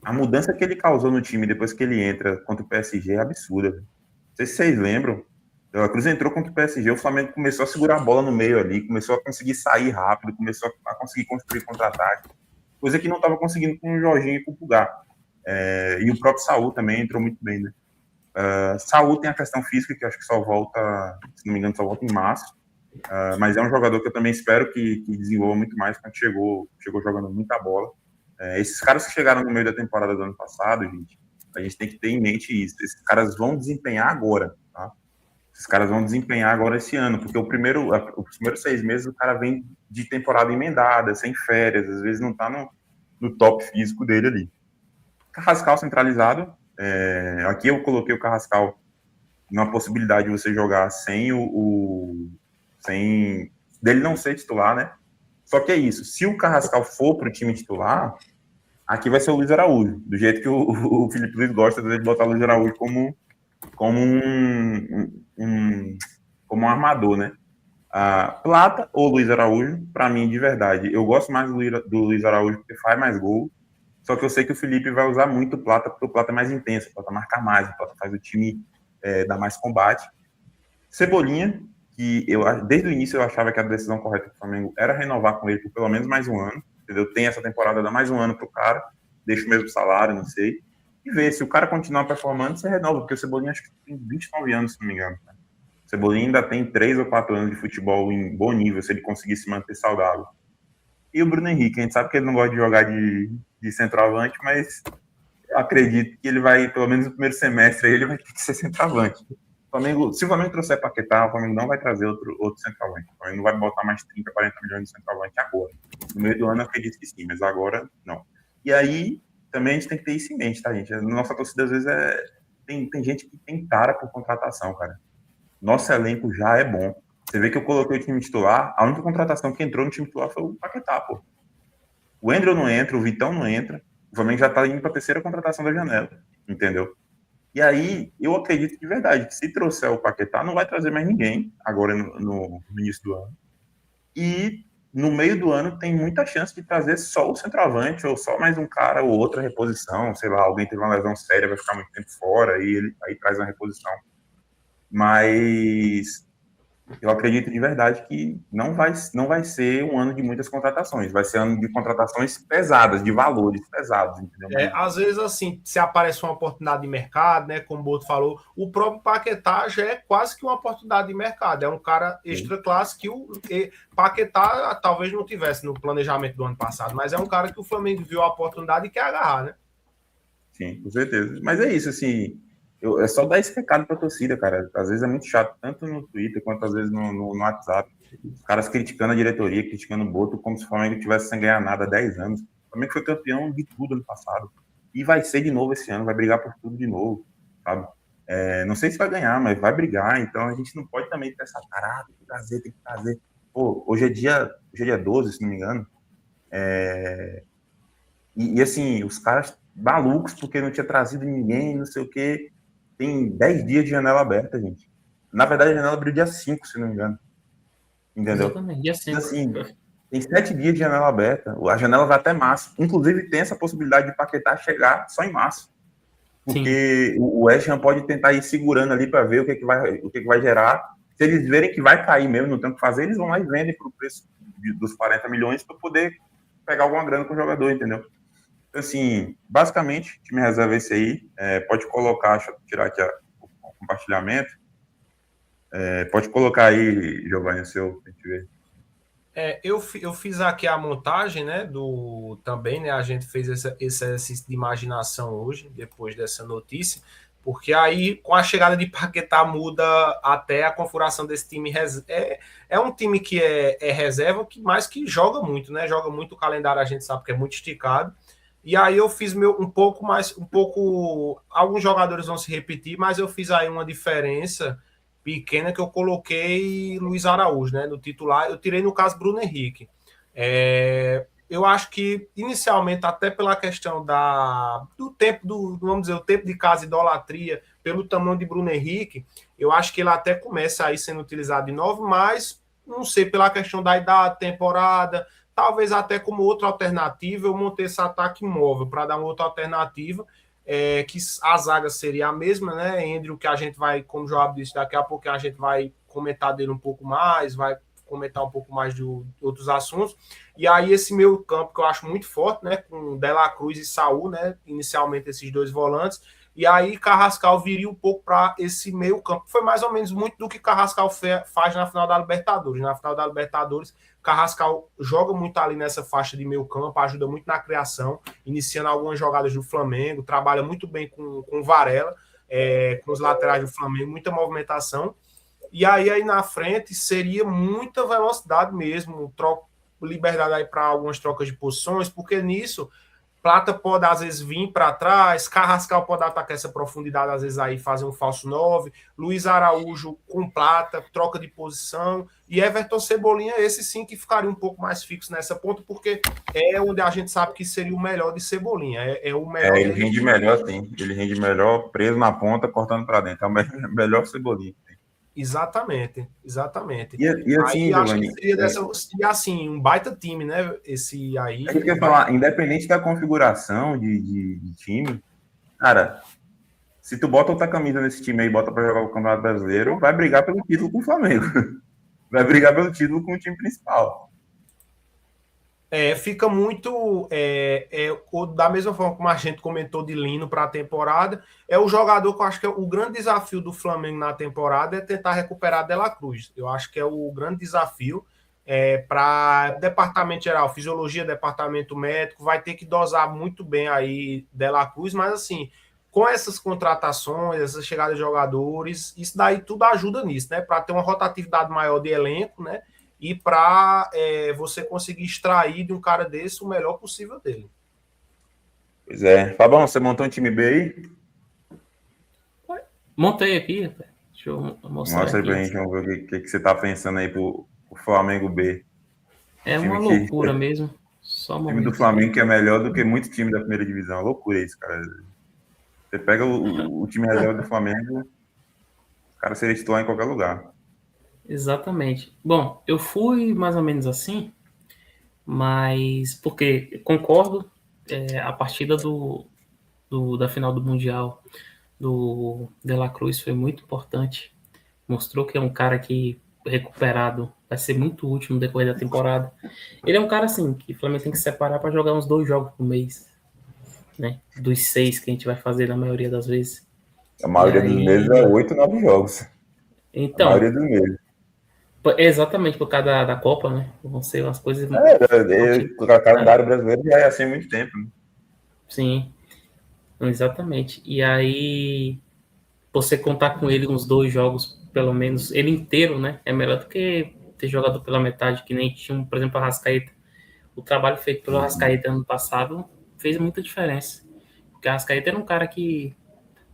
a mudança que ele causou no time depois que ele entra contra o PSG é absurda. Não sei se vocês lembram. O De La Cruz entrou contra o PSG, o Flamengo começou a segurar a bola no meio ali, começou a conseguir sair rápido, começou a conseguir construir contra-ataque, coisa que não estava conseguindo com o Jorginho e com o Pulgar. E o próprio Saúl também entrou muito bem, né? Saúl tem a questão física, que acho que só volta, se não me engano, só volta em março. Mas é um jogador que eu também espero que desenvolva muito mais, quando chegou jogando muita bola. Esses caras que chegaram no meio da temporada do ano passado, gente, a gente tem que ter em mente isso. Esses caras vão desempenhar agora, tá? Esses caras vão desempenhar agora esse ano, porque os primeiros 6 meses o cara vem de temporada emendada, sem férias, às vezes não tá no top físico dele ali. Carrascal centralizado. Aqui eu coloquei o Carrascal numa possibilidade de você jogar sem sem dele não ser titular, né? Só que é isso, se o Carrascal for pro time titular, aqui vai ser o Luiz Araújo, do jeito que o Felipe Luiz gosta de botar o Luiz Araújo como um armador, né? Plata ou Luiz Araújo, para mim, de verdade, eu gosto mais do Luiz Araújo porque faz mais gol. Só que eu sei que o Felipe vai usar muito o Plata, porque o Plata é mais intenso, o Plata marca mais, o Plata faz o time dar mais combate. Cebolinha, que desde o início eu achava que a decisão correta do Flamengo era renovar com ele por pelo menos mais um ano, entendeu? Tem essa temporada, dá mais um ano pro cara, deixa o mesmo salário, não sei, e ver se o cara continuar performando, você renova, porque o Cebolinha acho que tem 29 anos, se não me engano. Né? O Cebolinha ainda tem 3 ou 4 anos de futebol em bom nível, se ele conseguir se manter saudável. E o Bruno Henrique, a gente sabe que ele não gosta de jogar de centroavante, mas acredito que ele vai, pelo menos no primeiro semestre, ele vai ter que ser centroavante. Se o Flamengo trouxer Paquetá, o Flamengo não vai trazer outro centroavante. O Flamengo não vai botar mais 30, 40 milhões de centroavante agora. No meio do ano, eu acredito que sim, mas agora, não. E aí, também a gente tem que ter isso em mente, tá, gente? A nossa torcida, às vezes, tem gente que tem cara por contratação, cara. Nosso elenco já é bom. Você vê que eu coloquei o time titular, a única contratação que entrou no time titular foi o Paquetá, pô. O Endrel não entra, o Vitão não entra. O Flamengo já tá indo pra terceira contratação da janela, entendeu? E aí, eu acredito de verdade que se trouxer o Paquetá, não vai trazer mais ninguém agora no início do ano. E no meio do ano tem muita chance de trazer só o centroavante ou só mais um cara ou outra reposição. Sei lá, alguém teve uma lesão séria, vai ficar muito tempo fora e aí traz uma reposição. Mas eu acredito de verdade que não vai ser um ano de muitas contratações, vai ser um ano de contratações pesadas, de valores pesados, entendeu? Às vezes, assim, se aparece uma oportunidade de mercado, né, como o Boto falou, o próprio Paquetá já é quase que uma oportunidade de mercado, é um cara extra classe que o Paquetá talvez não tivesse no planejamento do ano passado, mas é um cara que o Flamengo viu a oportunidade e quer agarrar, né? Sim, com certeza. Mas é isso, assim, é só dar esse recado pra torcida, cara. Às vezes é muito chato, tanto no Twitter quanto às vezes no WhatsApp. Os caras criticando a diretoria, criticando o Boto, como se o Flamengo tivesse sem ganhar nada há 10 anos. O Flamengo foi campeão de tudo ano passado. E vai ser de novo esse ano, vai brigar por tudo de novo, sabe? Não sei se vai ganhar, mas vai brigar. Então a gente não pode também ter essa parada, tem que trazer. Pô, hoje é dia 12, se não me engano. E assim, os caras malucos porque não tinha trazido ninguém, não sei o quê. Tem 10 dias de janela aberta, gente. Na verdade, a janela abriu dia 5, se não me engano. Entendeu? Exatamente, dia 5. Assim, tem 7 dias de janela aberta. A janela vai até março. Inclusive, tem essa possibilidade de Paquetá chegar só em março. Porque o West Ham pode tentar ir segurando ali para ver o que vai gerar. Se eles verem que vai cair mesmo, não tem o que fazer, eles vão lá e vendem para o preço dos 40 milhões para poder pegar alguma grana com o jogador, entendeu? Assim, basicamente, time reserva esse aí. Pode colocar, deixa eu tirar aqui o compartilhamento. Pode colocar aí, Giovanni, o seu, pra gente ver. Eu fiz aqui a montagem, né, também, né, a gente fez esse exercício de imaginação hoje, depois dessa notícia, porque aí, com a chegada de Paquetá, muda até a configuração desse time. É um time que é reserva, mas que joga muito, né, joga muito. O calendário a gente sabe que é muito esticado. E aí eu fiz alguns jogadores vão se repetir, mas eu fiz aí uma diferença pequena que eu coloquei Luiz Araújo, né, no titular. Eu tirei, no caso, Bruno Henrique. Eu acho que, inicialmente, até pela questão do tempo, vamos dizer, o tempo de casa idolatria, pelo tamanho de Bruno Henrique, eu acho que ele até começa aí sendo utilizado de novo, mas, não sei, pela questão da idade, temporada, talvez até como outra alternativa, eu montei esse ataque móvel para dar uma outra alternativa, que a zaga seria a mesma, né? Andrew, que a gente vai, como o Joab disse, daqui a pouco a gente vai comentar dele um pouco mais, vai comentar um pouco mais de outros assuntos. E aí esse meio campo que eu acho muito forte, né? Com Dela Cruz e Saul, né? Inicialmente esses dois volantes. E aí Carrascal viria um pouco para esse meio campo. Foi mais ou menos muito do que Carrascal faz na final da Libertadores. Na final da Libertadores, Carrascal joga muito ali nessa faixa de meio campo, ajuda muito na criação, iniciando algumas jogadas do Flamengo, trabalha muito bem com o Varela, com os laterais do Flamengo, muita movimentação. E aí na frente seria muita velocidade mesmo, liberdade aí para algumas trocas de posições, porque nisso Plata pode, às vezes, vir para trás, Carrascal pode atacar essa profundidade, às vezes, aí fazer um falso 9, Luiz Araújo com Plata, troca de posição, e Everton Cebolinha, esse sim que ficaria um pouco mais fixo nessa ponta, porque é onde a gente sabe que seria o melhor de Cebolinha. O melhor ele rende melhor, sim. Ele rende melhor preso na ponta, cortando para dentro. É o melhor Cebolinha. Exatamente. E assim, aí, acho Giovanni, que seria assim, um baita time, né? Esse aí. É que eu queria falar, independente da configuração de time, cara, se tu bota outra camisa nesse time aí, bota pra jogar o Campeonato Brasileiro, vai brigar pelo título com o Flamengo. Vai brigar pelo título com o time principal. Fica muito da mesma forma como a gente comentou de Lino para a temporada, é o jogador que eu acho que é o grande desafio do Flamengo na temporada, é tentar recuperar Dela Cruz. Eu acho que é o grande desafio. para departamento geral, fisiologia, departamento médico, vai ter que dosar muito bem aí De La Cruz, mas assim, com essas contratações, essa chegada de jogadores, isso daí tudo ajuda nisso, né? Para ter uma rotatividade maior de elenco, né? E para você conseguir extrair de um cara desse o melhor possível dele. Pois é. Fabão, você montou um time B aí? Montei aqui, deixa eu mostrar. Mostra aí aqui. pra gente, vamos ver o que você tá pensando aí pro Flamengo B. É uma loucura mesmo. Só o time do Flamengo que é melhor do que muitos times da primeira divisão. Loucura isso, cara. Você pega o time reserva do Flamengo, o cara seria titular em qualquer lugar. Exatamente. Bom, eu fui mais ou menos assim, mas porque concordo, a partida da final do Mundial do De La Cruz foi muito importante. Mostrou que é um cara que, recuperado, vai ser muito útil no decorrer da temporada. Ele é um cara assim, que o Flamengo tem que separar para jogar uns 2 jogos por mês, né? Dos 6 que a gente vai fazer na maioria das vezes. A maioria dos meses é 8, 9 jogos. Então, a maioria dos meses. Exatamente, por causa da Copa, né? Vão ser as coisas... O calendário brasileiro já é assim há muito tempo, né? Sim, exatamente. E aí, você contar com ele uns 2 jogos, pelo menos, ele inteiro, né? É melhor do que ter jogado pela metade, que nem tinha, por exemplo, a Arrascaeta. O trabalho feito pelo Arrascaeta ano passado fez muita diferença. Porque a Arrascaeta era um cara que...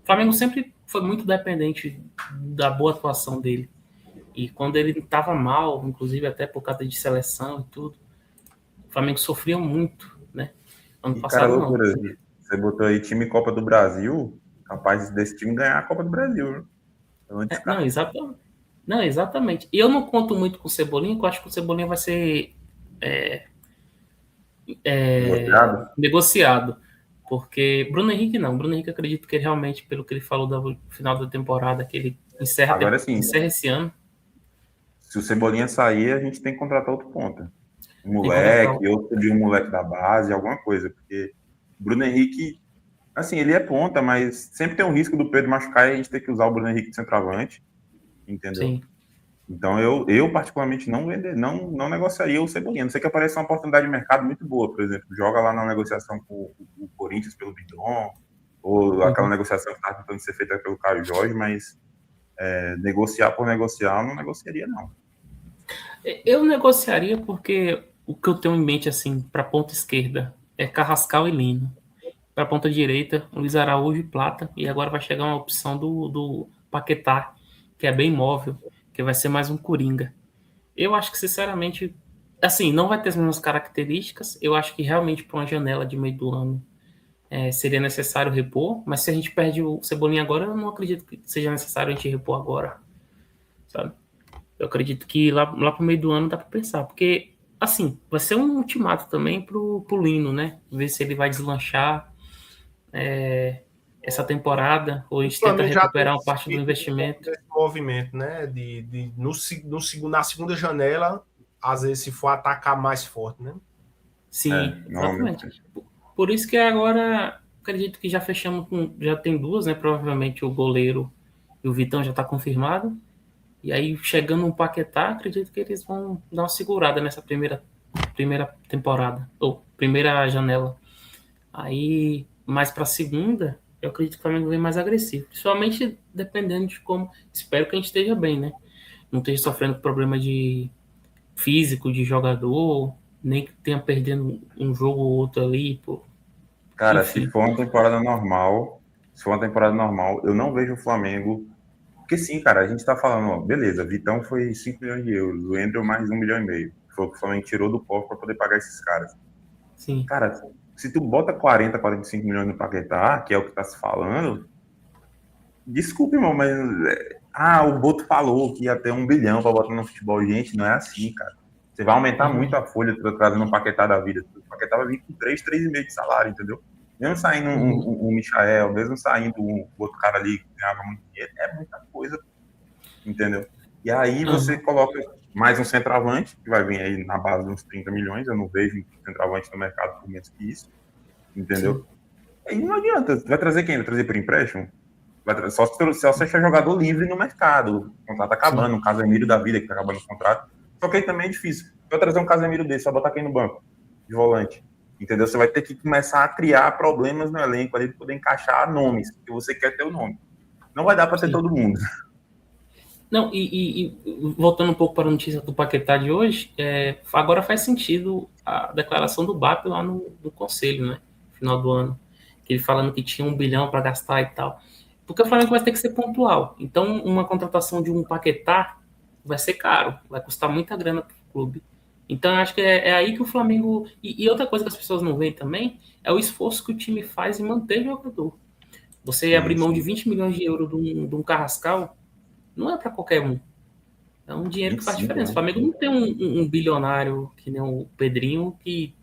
O Flamengo sempre foi muito dependente da boa atuação dele. E quando ele estava mal, inclusive até por causa de seleção e tudo, o Flamengo sofria muito, né? Ano passado, cara, loucura. Não. Você botou aí time Copa do Brasil, capaz desse time ganhar a Copa do Brasil. Não, exatamente. E eu não conto muito com o Cebolinha, porque eu acho que o Cebolinha vai ser negociado. Porque Bruno Henrique não. Bruno Henrique, acredito que ele realmente, pelo que ele falou do final da temporada, que ele encerra esse ano. Se o Cebolinha sair, a gente tem que contratar outro ponta. Um moleque, outro de um moleque da base, alguma coisa. Porque Bruno Henrique, assim, ele é ponta, mas sempre tem um risco do Pedro machucar e a gente ter que usar o Bruno Henrique de centroavante. Entendeu? Sim. Então, eu particularmente não negociaria o Cebolinha. Não sei que apareça uma oportunidade de mercado muito boa, por exemplo. Joga lá na negociação com o Corinthians pelo Bidon, ou aquela negociação que está tentando ser feita pelo Caio Jorge, mas negociar por negociar, eu não negociaria, não. Eu negociaria porque o que eu tenho em mente, assim, para a ponta esquerda é Carrascal e Lino. Para a ponta direita, Luiz Araújo e Plata. E agora vai chegar uma opção do Paquetá, que é bem móvel, que vai ser mais um Coringa. Eu acho que, sinceramente, assim, não vai ter as mesmas características. Eu acho que realmente para uma janela de meio do ano seria necessário repor, mas se a gente perde o Cebolinha agora, eu não acredito que seja necessário a gente repor agora, sabe? Eu acredito que lá pro meio do ano dá para pensar, porque, assim, vai ser um ultimato também pro Lino, né? Ver se ele vai deslanchar essa temporada, ou a gente tenta recuperar uma parte do investimento. Esse movimento, né? Na segunda janela, às vezes, se for atacar mais forte, né? Sim, exatamente. Por isso que agora, acredito que já fechamos já tem 2, né? Provavelmente o goleiro e o Vitão já está confirmado. E aí, chegando um Paquetá, acredito que eles vão dar uma segurada nessa primeira temporada, ou primeira janela. Aí, mais para a segunda, eu acredito que o Flamengo vem mais agressivo. Principalmente dependendo de como... Espero que a gente esteja bem, né? Não esteja sofrendo problema de físico, de jogador, nem que tenha perdendo um jogo ou outro ali, pô. Cara, enfim. Se for uma temporada normal, eu não vejo o Flamengo... Porque sim, cara, a gente tá falando, ó, beleza, Vitão foi 5 milhões de euros, o Andrew mais 1,5 milhão. Foi o que o Flamengo tirou do povo para poder pagar esses caras. Sim. Cara, se tu bota 40, 45 milhões no Paquetá, que é o que tá se falando, desculpe, irmão, mas o Boto falou que ia ter 1 bilhão para botar no futebol. Gente, não é assim, cara. Você vai aumentar muito a folha trazendo um Paquetá da vida. O Paquetá vai vir com 3,5 de salário, entendeu? Mesmo saindo um Michael, mesmo saindo um outro cara ali que ganhava muito dinheiro, é muita coisa, entendeu? E aí você coloca mais um centroavante, que vai vir aí na base de uns 30 milhões, eu não vejo um centroavante no mercado por menos que isso, entendeu? Sim. E não adianta, vai trazer quem? Vai trazer por empréstimo? Só se você achar jogador livre no mercado, o contrato acabando, um Casemiro da vida que tá acabando o contrato, só que aí também é difícil. vai trazer um Casemiro desse, vai botar quem no banco? De volante. Entendeu? Você vai ter que começar a criar problemas no elenco ali, para poder encaixar nomes, porque você quer ter o nome. Não vai dar para ter todo mundo. Não, e voltando um pouco para a notícia do Paquetá de hoje, agora faz sentido a declaração do BAP lá no conselho, né? Final do ano. Que ele falando que tinha 1 bilhão para gastar e tal. Porque o Flamengo vai ter que ser pontual. Então, uma contratação de um Paquetá vai ser caro, vai custar muita grana para o clube. Então, eu acho que é aí que o Flamengo... E outra coisa que as pessoas não veem também é o esforço que o time faz em manter o jogador. Você abrir mão de 20 milhões de euros de um Carrascal não é para qualquer um. É um dinheiro que faz diferença. O Flamengo não tem um bilionário que nem o Pedrinho que,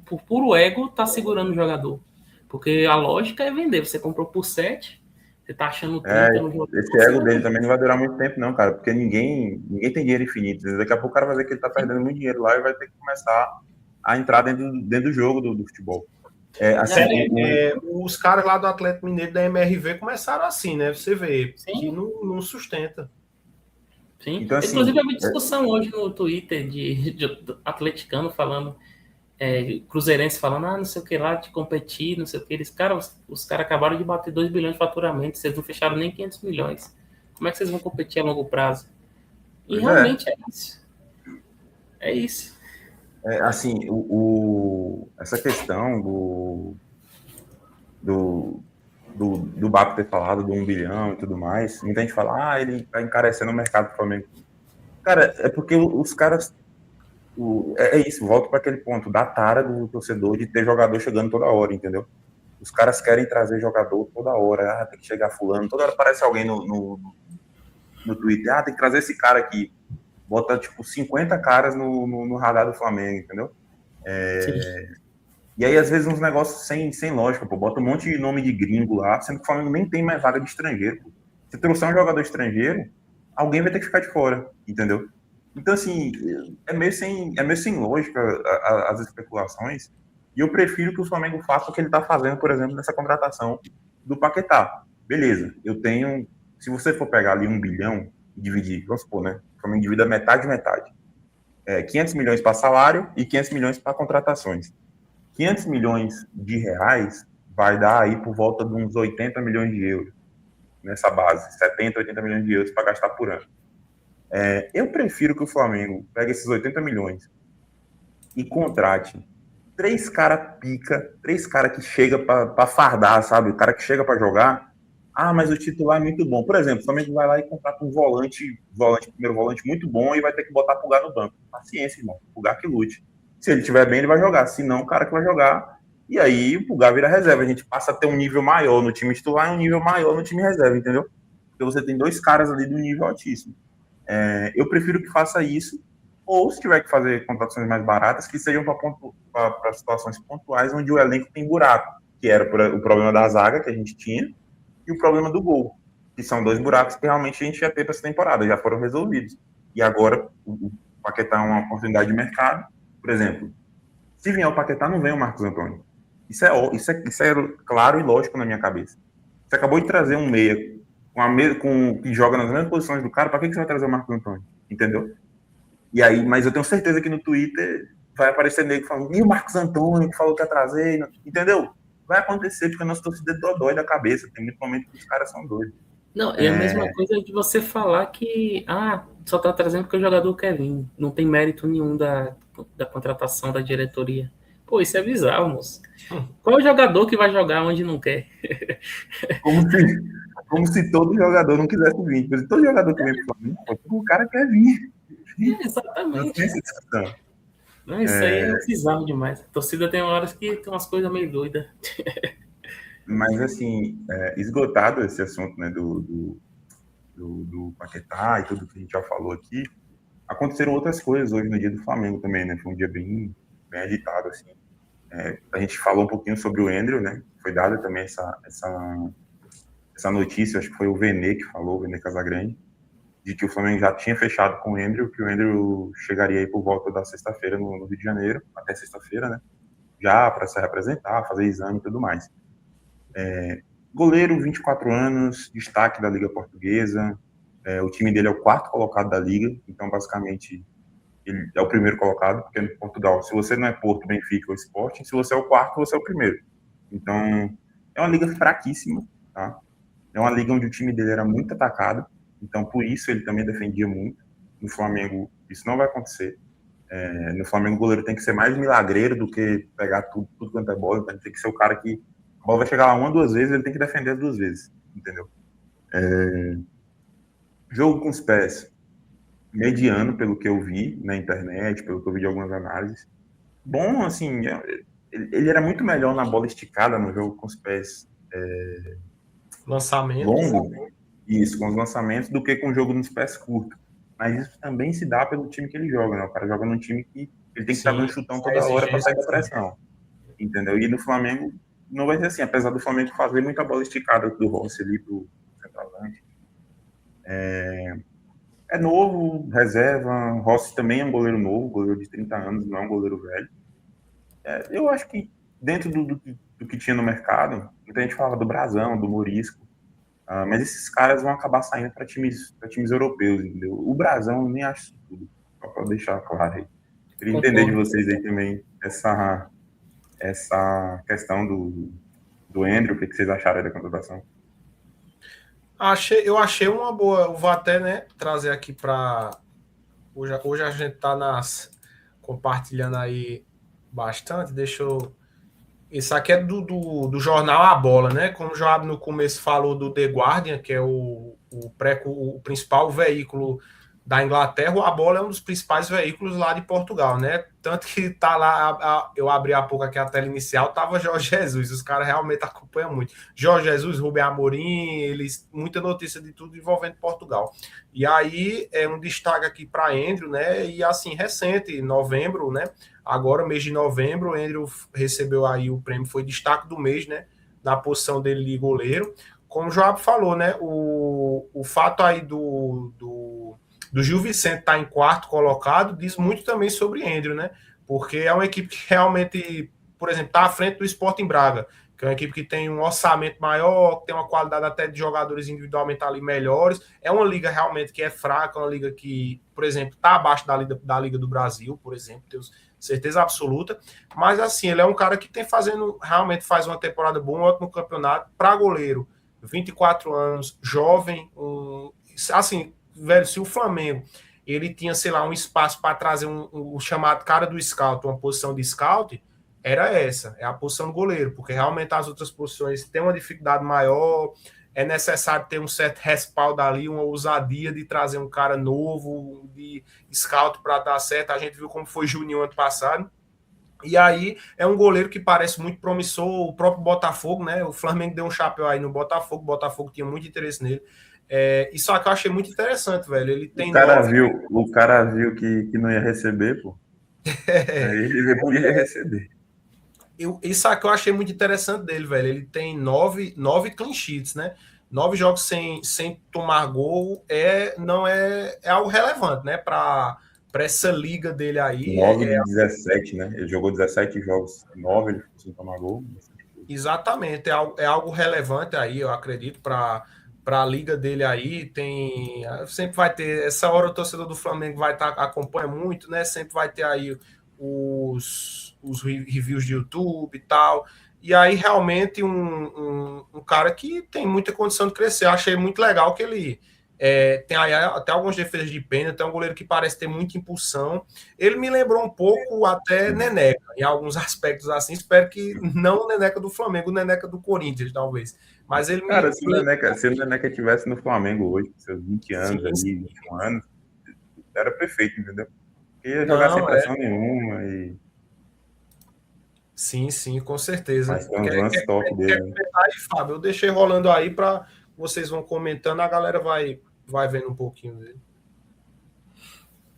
por puro ego, tá segurando o jogador. Porque a lógica é vender. Você comprou por 7, você tá achando 30 no jogo. Esse ego dele também não vai durar muito tempo, não, cara. Porque ninguém tem dinheiro infinito. Daqui a pouco o cara vai ver que ele tá perdendo muito dinheiro lá e vai ter que começar a entrar dentro do jogo do futebol. Os caras lá do Atlético Mineiro da MRV começaram assim, né? Você vê, que não sustenta. Sim. Então, assim, inclusive, havia discussão hoje no Twitter de atleticano falando, cruzeirense falando, não sei o que lá, de competir, não sei o que. Os caras acabaram de bater 2 bilhões de faturamento, vocês não fecharam nem 500 milhões. Como é que vocês vão competir a longo prazo? E realmente é isso. É isso. Assim, essa questão do BAP ter falado do 1 bilhão e tudo mais, muita gente fala, ele tá encarecendo o mercado do Flamengo. Cara, é porque os caras... É isso, volto para aquele ponto da tara do torcedor de ter jogador chegando toda hora, entendeu? Os caras querem trazer jogador toda hora, tem que chegar fulano, toda hora aparece alguém no Twitter, tem que trazer esse cara aqui. Bota, 50 caras no radar do Flamengo, entendeu? E aí, às vezes, uns negócios sem lógica, pô. Bota um monte de nome de gringo lá, sendo que o Flamengo nem tem mais vaga de estrangeiro, pô. Se trouxer um jogador estrangeiro, alguém vai ter que ficar de fora, entendeu? Então, assim, é meio sem lógica as especulações, e eu prefiro que o Flamengo faça o que ele tá fazendo, por exemplo, nessa contratação do Paquetá. Beleza, eu tenho... Se você for pegar ali 1 bilhão e dividir, vamos supor, né? O Flamengo divida metade. 500 milhões para salário e 500 milhões para contratações. 500 milhões de reais vai dar aí por volta de uns 80 milhões de euros nessa base, 70, 80 milhões de euros para gastar por ano. Eu prefiro que o Flamengo pegue esses 80 milhões e contrate 3 caras pica, 3 caras que chega para fardar, sabe? O cara que chega para jogar. Mas o titular é muito bom. Por exemplo, o Flamengo vai lá e contrata um primeiro volante muito bom e vai ter que botar Pulgar no banco. Paciência, irmão. Pulgar que lute. Se ele estiver bem, ele vai jogar. Se não, o cara que vai jogar. E aí o Pulgar vira reserva. A gente passa a ter um nível maior no time titular e um nível maior no time reserva, entendeu? Porque você tem 2 caras ali do nível altíssimo. Eu prefiro que faça isso, ou se tiver que fazer contratações mais baratas, que sejam para situações pontuais onde o elenco tem buraco, que era o problema da zaga que a gente tinha, e o problema do gol, que são 2 buracos que realmente a gente ia ter para essa temporada, já foram resolvidos. E agora o Paquetá é uma oportunidade de mercado. Por exemplo, se vier o Paquetá, não vem o Marcos Antônio. Isso é claro e lógico na minha cabeça. Você acabou de trazer um meia que joga nas mesmas posições do cara, para que você vai trazer o Marcos Antônio? Entendeu? E aí, mas eu tenho certeza que no Twitter vai aparecer nego falando, e o Marcos Antônio que falou que ia trazer, entendeu? Vai acontecer, porque a nossa torcida é dodói da cabeça. Tem muito momento que os caras são doidos. Não, é a mesma coisa de você falar que só tá trazendo porque o jogador quer vir. Não tem mérito nenhum da contratação da diretoria. Pô, isso é bizarro, moço. Qual é o jogador que vai jogar onde não quer? Como se todo jogador não quisesse vir. Se todo jogador que vem pro Flamengo, o cara quer vir. Exatamente. Não tem essa discussão. Não, isso aí é bizarro demais. A torcida tem horas que tem umas coisas meio doidas. Mas, assim, esgotado esse assunto, né, do Paquetá e tudo que a gente já falou aqui, aconteceram outras coisas hoje no dia do Flamengo também, né? Foi um dia bem agitado, assim. A gente falou um pouquinho sobre o Endriel, né? Foi dada também essa notícia, acho que foi o Vene que falou, o Vene Casagrande, de que o Flamengo já tinha fechado com o Endriel, que o Endriel chegaria aí por volta da sexta-feira no Rio de Janeiro, até sexta-feira, né? Já para se representar, fazer exame e tudo mais. Goleiro, 24 anos, destaque da Liga Portuguesa. O time dele é o 4º colocado da Liga, então basicamente ele é o primeiro colocado, porque em Portugal, se você não é Porto, Benfica ou Sporting, se você é o quarto, você é o primeiro. Então, é uma liga fraquíssima, tá? É uma liga onde o time dele era muito atacado, então por isso ele também defendia muito. No Flamengo, isso não vai acontecer. No Flamengo, o goleiro tem que ser mais milagreiro do que pegar tudo quanto é bola. Então, ele tem que ser o cara que a bola vai chegar lá 1 ou 2 vezes, ele tem que defender 2 vezes, entendeu? Jogo com os pés, mediano, pelo que eu vi na internet, pelo que eu vi de algumas análises. Bom, assim, ele era muito melhor na bola esticada no jogo com os pés Lançamento. longo, isso, com os lançamentos, do que com o jogo nos pés curtos. Mas isso também se dá pelo time que ele joga, né? O cara joga num time que ele tem que estar dando chutão toda hora para sair da pressão, entendeu? E no Flamengo não vai ser assim, apesar do Flamengo fazer muita bola esticada do Rossi ali pro centroavante. É novo, reserva. Rossi também é um goleiro novo, goleiro de 30 anos, não é um goleiro velho. Eu acho que dentro do que tinha no mercado, muita gente fala do Brasão, do Morisco, mas esses caras vão acabar saindo para times europeus, entendeu? O Brasão eu nem acho isso tudo, só para deixar claro aí. Queria entender de vocês aí também essa questão do Andrew, o que vocês acharam da contratação? Eu achei uma boa. Eu vou até, né, trazer aqui para. Hoje a gente tá compartilhando aí bastante. Deixa eu. Isso aqui é do jornal A Bola, né? Como o Joab no começo falou do The Guardian, que é o principal veículo da Inglaterra, o A Bola é um dos principais veículos lá de Portugal, né? Tanto que tá lá, eu abri há pouco aqui a tela inicial, tava Jorge Jesus, os caras realmente acompanham muito. Jorge Jesus, Rubem Amorim, eles, muita notícia de tudo envolvendo Portugal. E aí, é um destaque aqui para Andrew, né? E assim, recente, novembro, né? Agora, mês de novembro, o Andrew recebeu aí o prêmio, foi destaque do mês, né? Na posição dele de goleiro. Como o Joab falou, né? O fato aí do Gil Vicente estar em quarto colocado diz muito também sobre Andrew, né? Porque é uma equipe que realmente, por exemplo, está à frente do Sporting Braga, que é uma equipe que tem um orçamento maior, que tem uma qualidade até de jogadores individualmente ali melhores. É uma liga realmente que é fraca, uma liga que, por exemplo, está abaixo da Liga do Brasil, por exemplo, tenho certeza absoluta. Mas assim, ele é um cara que realmente faz uma temporada boa, um ótimo campeonato para goleiro. 24 anos, jovem, assim, velho, se o Flamengo ele tinha, sei lá, um espaço para trazer o chamado cara do scout, uma posição de scout, era essa, é a posição do goleiro, porque realmente as outras posições têm uma dificuldade maior, é necessário ter um certo respaldo ali, uma ousadia de trazer um cara novo, de scout para dar certo. A gente viu como foi Juninho ano passado. E aí é um goleiro que parece muito promissor, o próprio Botafogo, né? O Flamengo deu um chapéu aí no Botafogo, o Botafogo tinha muito interesse nele. Isso aqui eu achei muito interessante, velho. Ele tem o cara viu que não ia receber, pô. Aí ele não ia receber. Isso aqui eu achei muito interessante dele, velho. Ele tem 9 clean sheets, né? 9 jogos sem tomar gol não é algo relevante, né? Para essa liga dele aí. 9 de 17, né? Ele jogou 17 jogos, 9 ele ficou sem tomar gol. Exatamente, é algo relevante aí, eu acredito, para a liga dele aí. Sempre vai ter, essa hora o torcedor do Flamengo vai estar, acompanha muito, né? Sempre vai ter aí os reviews de YouTube e tal. E aí, realmente, um cara que tem muita condição de crescer. Eu achei muito legal que ele tem aí até algumas defesas de pênalti, tem um goleiro que parece ter muita impulsão. Ele me lembrou um pouco até Neneca, em alguns aspectos assim. Espero que não o Neneca do Flamengo, o Neneca do Corinthians, talvez. Mas ele Cara, se o Neneca estivesse no Flamengo hoje, com seus 20 anos ali, 21 anos, era perfeito, entendeu? Porque ia jogar sem pressão nenhuma e... Sim, com certeza. Mas tem uns lances top dele. Aí, Fábio, eu deixei rolando aí para vocês vão comentando, a galera vai vendo um pouquinho dele.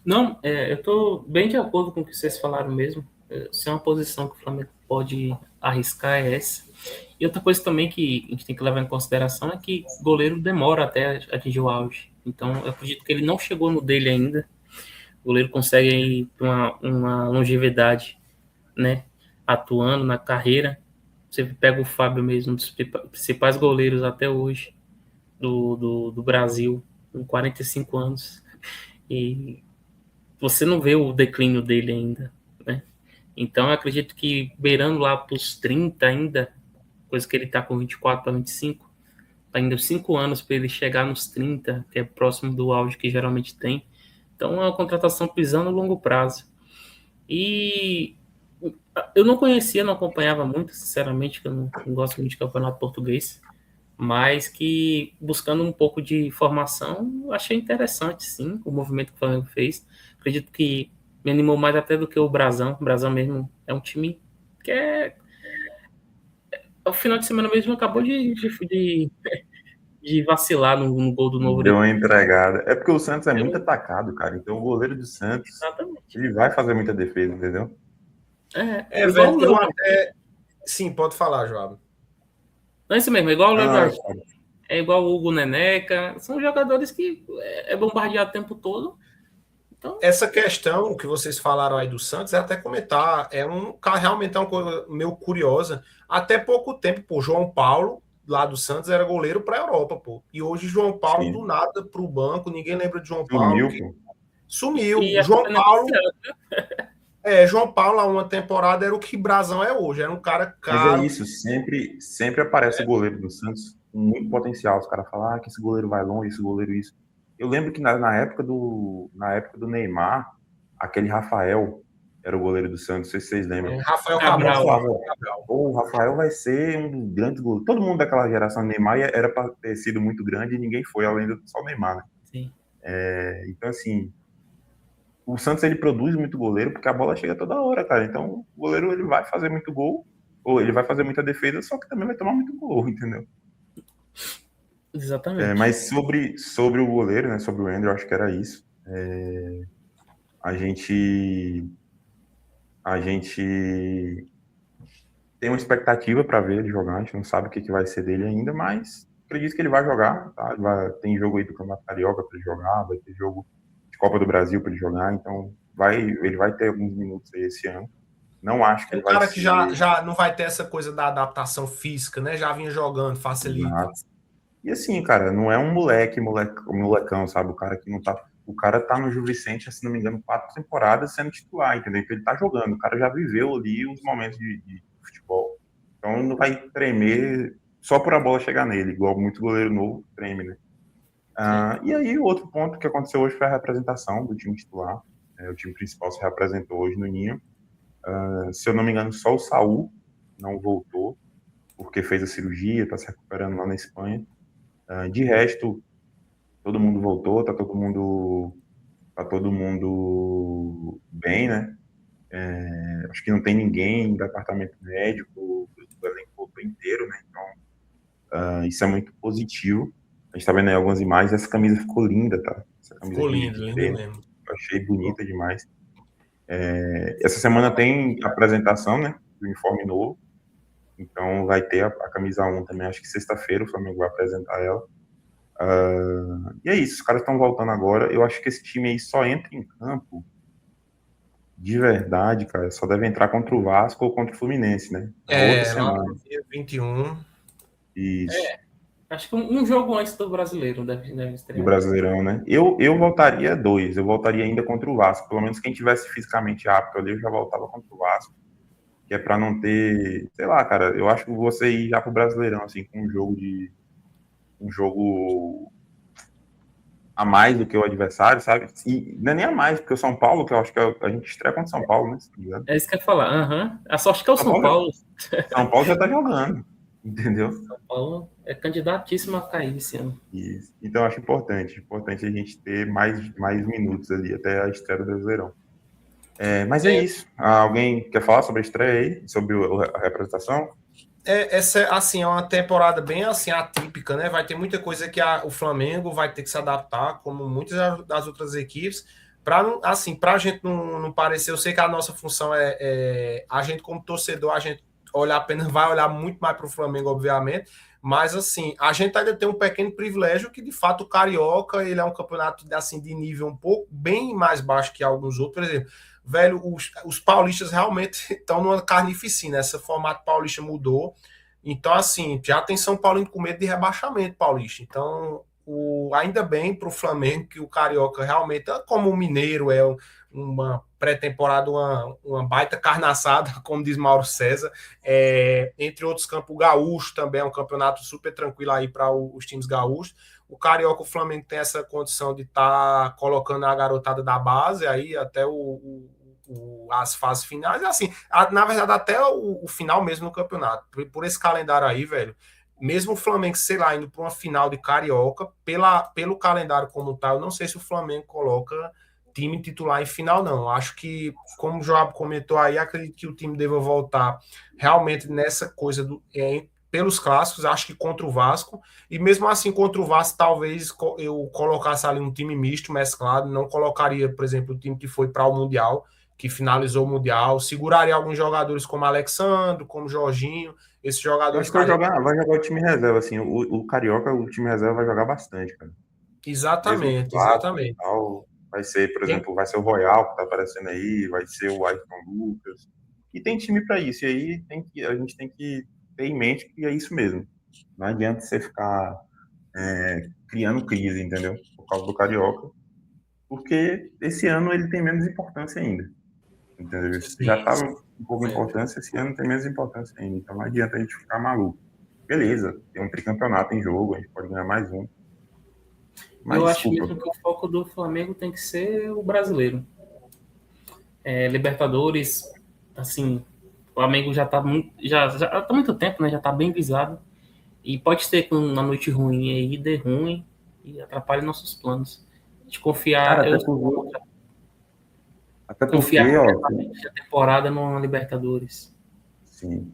Não, eu estou bem de acordo com o que vocês falaram mesmo. Se é uma posição que o Flamengo pode arriscar, é essa. E outra coisa também que a gente tem que levar em consideração é que o goleiro demora até atingir o auge. Então, eu acredito que ele não chegou no dele ainda. O goleiro consegue uma longevidade, né, atuando na carreira. Você pega o Fábio mesmo, um dos principais goleiros até hoje do Brasil, com 45 anos. E você não vê o declínio dele ainda, né? Então, eu acredito que beirando lá para os 30 ainda, coisa que ele está com 24 para 25, ainda 5 anos para ele chegar nos 30, que é próximo do auge que geralmente tem. Então, é uma contratação pisando a longo prazo. E eu não conhecia, não acompanhava muito, sinceramente, que eu não gosto muito de campeonato português, mas que buscando um pouco de informação, achei interessante, sim, o movimento que o Flamengo fez. Acredito que me animou mais até do que o Brasão. O Brasão mesmo é um time que ao final de semana mesmo acabou de vacilar no gol do Novo Deu Horizontino. uma entregada. É porque o Santos é muito atacado, cara. Então o goleiro do Santos, Exatamente. ele vai fazer muita defesa, entendeu? Igual o velho, eu Léo. até. Sim, pode falar, João. Não é isso mesmo, é igual o Léo Não, Jardim, é igual o Hugo Neneca. São jogadores que é bombardeado o tempo todo. Então, Essa questão que vocês falaram aí do Santos, é até comentar, realmente é uma coisa meio curiosa. Até pouco tempo, pô, João Paulo, lá do Santos, era goleiro para a Europa, pô. E hoje João Paulo, do sim. nada, para o banco, ninguém lembra de João Paulo. Sumiu, pô. Sumiu. e a culpa é negociada. João Paulo, há uma temporada, era o que Brasão é hoje. Era um cara Mas é caro. isso, sempre aparece o goleiro do Santos com muito potencial. Os caras falam que esse goleiro vai longe, esse goleiro isso. Eu lembro que na época do Neymar, aquele Rafael era o goleiro do Santos, não sei se vocês lembram. Rafael Todo mundo Cabral. falava, o Rafael vai ser um dos grandes goleiros. Todo mundo daquela geração do Neymar era para ter sido muito grande e ninguém foi, além do só o Neymar, né? Sim. Então, assim, o Santos ele produz muito goleiro porque a bola chega toda hora, cara. Então, o goleiro ele vai fazer muito gol, ou ele vai fazer muita defesa, só que também vai tomar muito gol, entendeu? Exatamente. Mas sobre o goleiro, né, sobre o Andrew, acho que era isso. A gente tem uma expectativa para ver ele jogar, a gente não sabe o que vai ser dele ainda, mas acredito que ele vai jogar, tá? Tem jogo aí do Campeonato Carioca para ele jogar, vai ter jogo de Copa do Brasil para ele jogar, então ele vai ter alguns minutos aí esse ano. Não acho que É um ele vai cara que ser. já não vai ter essa coisa da adaptação física, né? Já vinha jogando, facilita. E assim, cara, não é um molecão, sabe? O cara que não tá. O cara tá no Gil Vicente, se não me engano, 4 temporadas sendo titular, entendeu? Então ele tá jogando. O cara já viveu ali os momentos de futebol. Então ele não vai tremer só por a bola chegar nele, igual muito goleiro novo treme, né? E aí, o outro ponto que aconteceu hoje foi a representação do time titular. O time principal se representou hoje no Ninho. Se eu não me engano, só o Saul não voltou, porque fez a cirurgia, está se recuperando lá na Espanha. De resto, todo mundo voltou, tá todo mundo bem, né? Acho que não tem ninguém do departamento médico, o elenco voltou inteiro, né? Então, isso é muito positivo. A gente tá vendo aí algumas imagens, essa camisa ficou linda, tá? Essa camisa Ficou de lindo, lindo treino, mesmo. eu achei bonita demais. Essa semana tem a apresentação, né? Do uniforme novo. Então vai ter a camisa 1 também, acho que sexta-feira o Flamengo vai apresentar ela. E é isso, os caras estão voltando agora. Eu acho que esse time aí só entra em campo de verdade, cara. Só deve entrar contra o Vasco ou contra o Fluminense, né? Outra semana. Lá no dia 21. Isso. Acho que um jogo antes do brasileiro deve Do estrear. Brasileirão, né? Eu voltaria 2. Eu voltaria ainda contra o Vasco. Pelo menos quem tivesse fisicamente apto ali, eu já voltava contra o Vasco. Que é pra não ter. Sei lá, cara. Eu acho que você ir já pro Brasileirão, assim, com um jogo a mais do que o adversário, sabe? E não é nem a mais, porque o São Paulo, que eu acho que a gente estreia contra o São Paulo, né? É isso que eu ia falar. A sorte que é o São Paulo. São Paulo já tá jogando, entendeu? São Paulo é candidatíssimo a cair esse ano. Isso. Então eu acho importante a gente ter mais minutos ali até a estreia do Brasileirão. Mas é isso. Alguém quer falar sobre a estreia aí? Sobre a representação? Essa assim, é uma temporada bem assim atípica, né? Vai ter muita coisa que o Flamengo vai ter que se adaptar, como muitas das outras equipes, para assim, a gente não parecer. Eu sei que a nossa função a gente como torcedor, a gente vai olhar muito mais para o Flamengo, obviamente, mas assim, a gente ainda tem um pequeno privilégio que de fato o Carioca, ele é um campeonato assim de nível um pouco bem mais baixo que alguns outros, por exemplo. Velho, os paulistas realmente estão numa carnificina. Esse formato paulista mudou. Então, assim, já tem São Paulo com medo de rebaixamento paulista. Então, ainda bem para o Flamengo que o Carioca realmente, como o Mineiro é uma pré-temporada, uma baita carnaçada, como diz Mauro César. Entre outros, Campo Gaúcho também é um campeonato super tranquilo aí para os times gaúchos. O Carioca, o Flamengo tem essa condição de estar colocando a garotada da base aí até as fases finais, assim, na verdade, até o final mesmo no campeonato. Por esse calendário aí, velho, mesmo o Flamengo, sei lá, indo para uma final de Carioca, pelo calendário como tal, eu não sei se o Flamengo coloca time titular em final, não. Acho que, como o Joab comentou aí, acredito que o time deva voltar realmente nessa coisa pelos clássicos, acho que contra o Vasco, e mesmo assim contra o Vasco, talvez eu colocasse ali um time misto, mesclado, não colocaria, por exemplo, o time que foi para o Mundial, que finalizou o Mundial, seguraria alguns jogadores como Alexandre, como Jorginho, esses Eu jogadores... acho que vai jogar o time reserva, assim, o Carioca, o time reserva vai jogar bastante, cara. Mesmo os Exatamente, clássicos e exatamente. tal, vai ser, por exemplo, vai ser o Royal que tá aparecendo aí, vai ser o Ayrton Lucas, e tem time para isso, e aí a gente tem que ter em mente que é isso mesmo. Não adianta você ficar criando crise, entendeu? Por causa do Carioca, porque esse ano ele tem menos importância ainda, entendeu? Já Sim, estava sim. um pouco de importância, esse ano tem menos importância ainda, então não adianta a gente ficar maluco. Beleza, tem um tricampeonato em jogo, a gente pode ganhar mais um, mas Eu acho desculpa. mesmo que o foco do Flamengo tem que ser o brasileiro. Libertadores, assim, o Flamengo já tá há muito tempo, né? Já tá bem visado. E pode ser que uma noite ruim aí dê ruim e atrapalhe nossos planos. De Cara, confiar, eu até confiar porque, ó, completamente a temporada no Libertadores. sim,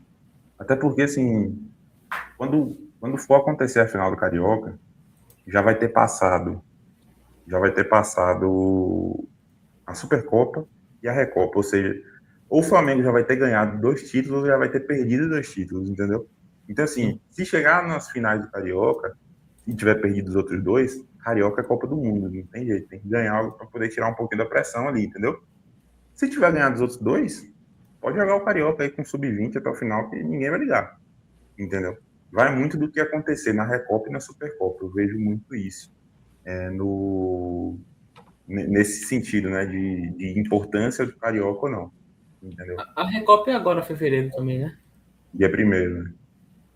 até porque, assim, quando for acontecer a final do Carioca, já vai ter passado, já vai ter passado a Supercopa e a Recopa, ou seja, ou o Flamengo já vai ter ganhado 2 títulos, ou já vai ter perdido 2 títulos, entendeu? Então, assim, se chegar nas finais do Carioca e tiver perdido os outros dois, Carioca é Copa do Mundo, não tem jeito, tem que ganhar algo para poder tirar um pouquinho da pressão ali, entendeu? Se tiver ganhado os outros dois, pode jogar o Carioca aí com sub-20 até o final, que ninguém vai ligar, entendeu? Vai muito do que acontecer na Recopa e na Supercopa, eu vejo muito isso nesse sentido, né, de importância do Carioca ou não, entendeu? A Recopa é agora, fevereiro também, né? Dia primeiro, né?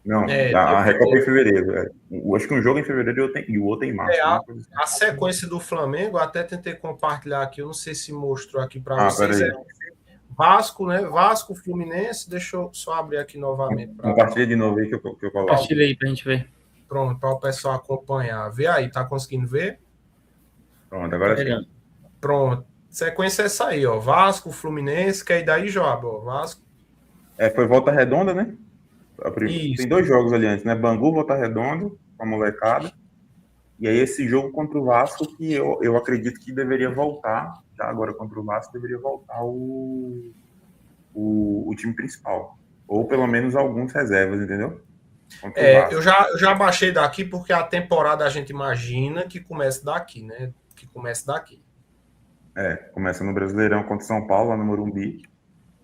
Não, Dia a Recopa é em primeiro. fevereiro. Eu acho que um jogo é em fevereiro e o outro é em março, A, alguma coisa assim. a sequência do Flamengo, eu até tentei compartilhar aqui, eu não sei se mostrou aqui para Ah, vocês, peraí. Vasco, né? Vasco, Fluminense, deixa eu só abrir aqui novamente para Compartilha de novo aí que eu coloco. Compartilha aí pra gente ver. pronto, para o pessoal acompanhar. Vê aí, tá conseguindo ver? Pronto, Tá agora sim. legal. Pronto. Sequência é essa aí, ó. Vasco, Fluminense, que aí daí joga, ó. Vasco. Foi Volta Redonda, né? Isso. Tem 2 jogos ali antes, né? Bangu, Volta Redonda, com a molecada. E aí esse jogo contra o Vasco, que eu acredito que deveria voltar, já agora contra o Vasco, deveria voltar o time principal. Ou pelo menos alguns reservas, entendeu? Contra o Eu Vasco. já baixei daqui porque a temporada a gente imagina que começa daqui, né? Que começa daqui. Começa no Brasileirão contra o São Paulo, lá no Morumbi.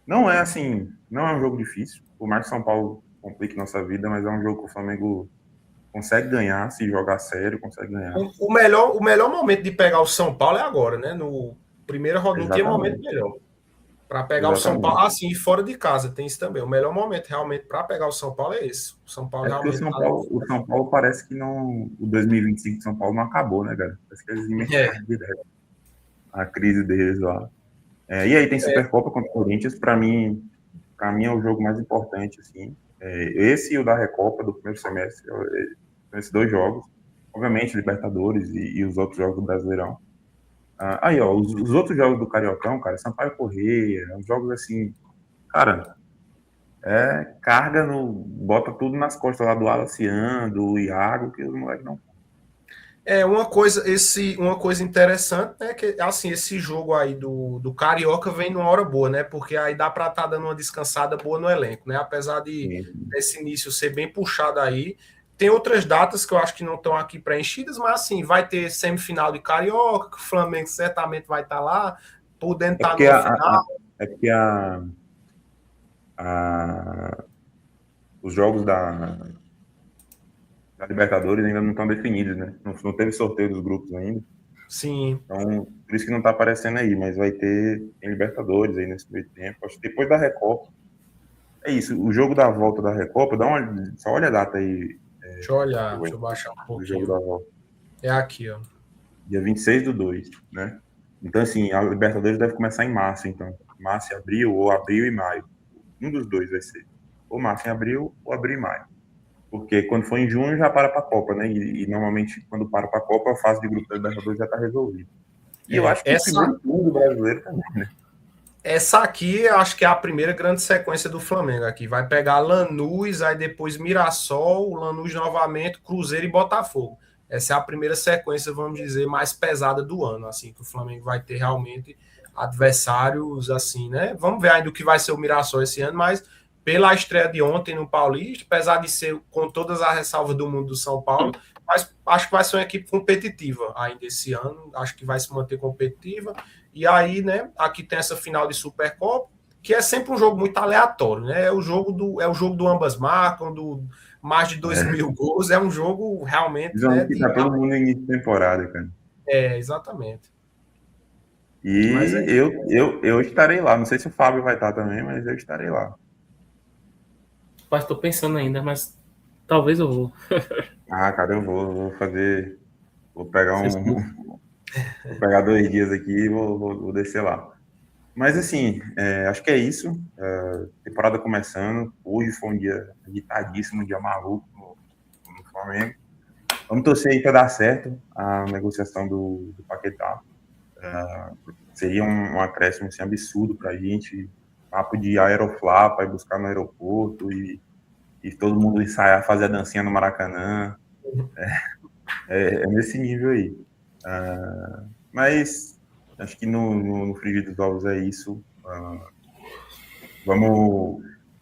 Não é assim, não é um jogo difícil. Por mais que São Paulo complique nossa vida, mas é um jogo que o Flamengo consegue ganhar, se jogar sério, consegue ganhar. O melhor momento de pegar o São Paulo é agora, né? No primeiro rodada não tinha momento Exatamente. melhor. Para pegar o São Paulo, Exatamente. assim, e fora de casa tem isso também. O melhor momento realmente para pegar o São Paulo é esse. O São Paulo É porque realmente tá... O São Paulo parece que não. O 2025 de São Paulo não acabou, né, cara? Parece que eles inventaram direto a crise deles lá. E aí tem Supercopa contra o Corinthians, para mim é o jogo mais importante, assim. Esse e o da Recopa do primeiro semestre, são esses 2 jogos. Obviamente, Libertadores e os outros jogos do Brasileirão. Aí, ó, os outros jogos do Cariocão, cara, Sampaio Corrêa, uns jogos assim, cara, carga bota tudo nas costas lá do Alaciano, do Iago, que os moleques não. Uma coisa interessante é que assim, esse jogo aí do Carioca vem numa hora boa, né? Porque aí dá para estar dando uma descansada boa no elenco, né? Apesar desse início ser bem puxado aí, tem outras datas que eu acho que não estão aqui preenchidas, mas assim, vai ter semifinal de Carioca, que o Flamengo certamente vai estar lá, podendo É estar porque, numa final. é porque a- os jogos da Libertadores ainda não estão definidos, né? Não teve sorteio dos grupos ainda. Sim. Então, por isso que não tá aparecendo aí, mas vai ter em Libertadores aí nesse meio tempo. Acho que depois da Recopa. É isso, o jogo da volta da Recopa, só olha a data aí. Deixa eu olhar, deixa eu baixar um Do jogo pouquinho. da volta. É aqui, ó. Dia 26/2, né? Então, assim, a Libertadores deve começar em março, então. Março e abril, ou abril e maio. Um dos dois vai ser. Ou março em abril, ou abril e maio. Porque quando for em junho, já para pra Copa, né? E normalmente, quando para pra Copa, a fase de grupo da Libertadores já tá resolvida. E eu acho que o segundo turno do brasileiro também, né? Essa aqui, eu acho que é a primeira grande sequência do Flamengo aqui. Vai pegar Lanús, aí depois Mirassol, Lanús novamente, Cruzeiro e Botafogo. Essa é a primeira sequência, vamos dizer, mais pesada do ano, assim, que o Flamengo vai ter realmente adversários, assim, né? Vamos ver ainda o que vai ser o Mirassol esse ano, mas pela estreia de ontem no Paulista, apesar de ser com todas as ressalvas do mundo do São Paulo, mas acho que vai ser uma equipe competitiva ainda esse ano, acho que vai se manter competitiva. E aí, né, aqui tem essa final de Supercopa, que é sempre um jogo muito aleatório, né? É o jogo do ambas marcam, do mais de 2.000 gols, é um jogo realmente, né? Que tá todo mundo no início de temporada, cara. Exatamente. E eu estarei lá. Não sei se o Fábio vai estar também, mas eu estarei lá. Mas tô pensando ainda, mas talvez eu vou. Ah, cara, eu vou fazer. Vou pegar Vocês- vou pegar 2 dias aqui e vou descer lá. Mas assim, acho que é isso. Temporada começando. Hoje foi um dia agitadíssimo, um dia maluco no Flamengo. Vamos torcer aí para dar certo a negociação do Paquetá. Seria um acréscimo assim, absurdo para a gente. Papo de Aeroflá para ir buscar no aeroporto e todo mundo ensaiar, fazer a dancinha no Maracanã. É nesse nível aí. Mas acho que no frigir dos ovos é isso.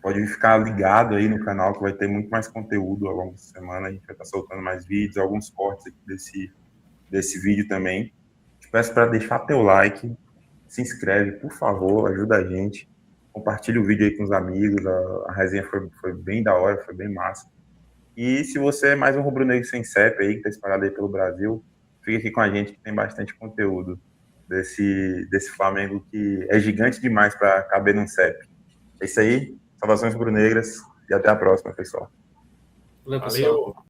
Pode ficar ligado aí no canal que vai ter muito mais conteúdo ao longo da semana. A gente vai estar soltando mais vídeos, alguns cortes aqui desse vídeo também. Te peço para deixar teu like, se inscreve, por favor, ajuda a gente. Compartilha o vídeo aí com os amigos. A resenha foi bem da hora, foi bem massa. E se você é mais um rubro-negro sem CEP aí, que está espalhado aí pelo Brasil, fica aqui com a gente que tem bastante conteúdo desse Flamengo que é gigante demais para caber num CEP. É isso aí. Saudações rubro-negras e até a próxima, pessoal. Valeu, pessoal. Valeu.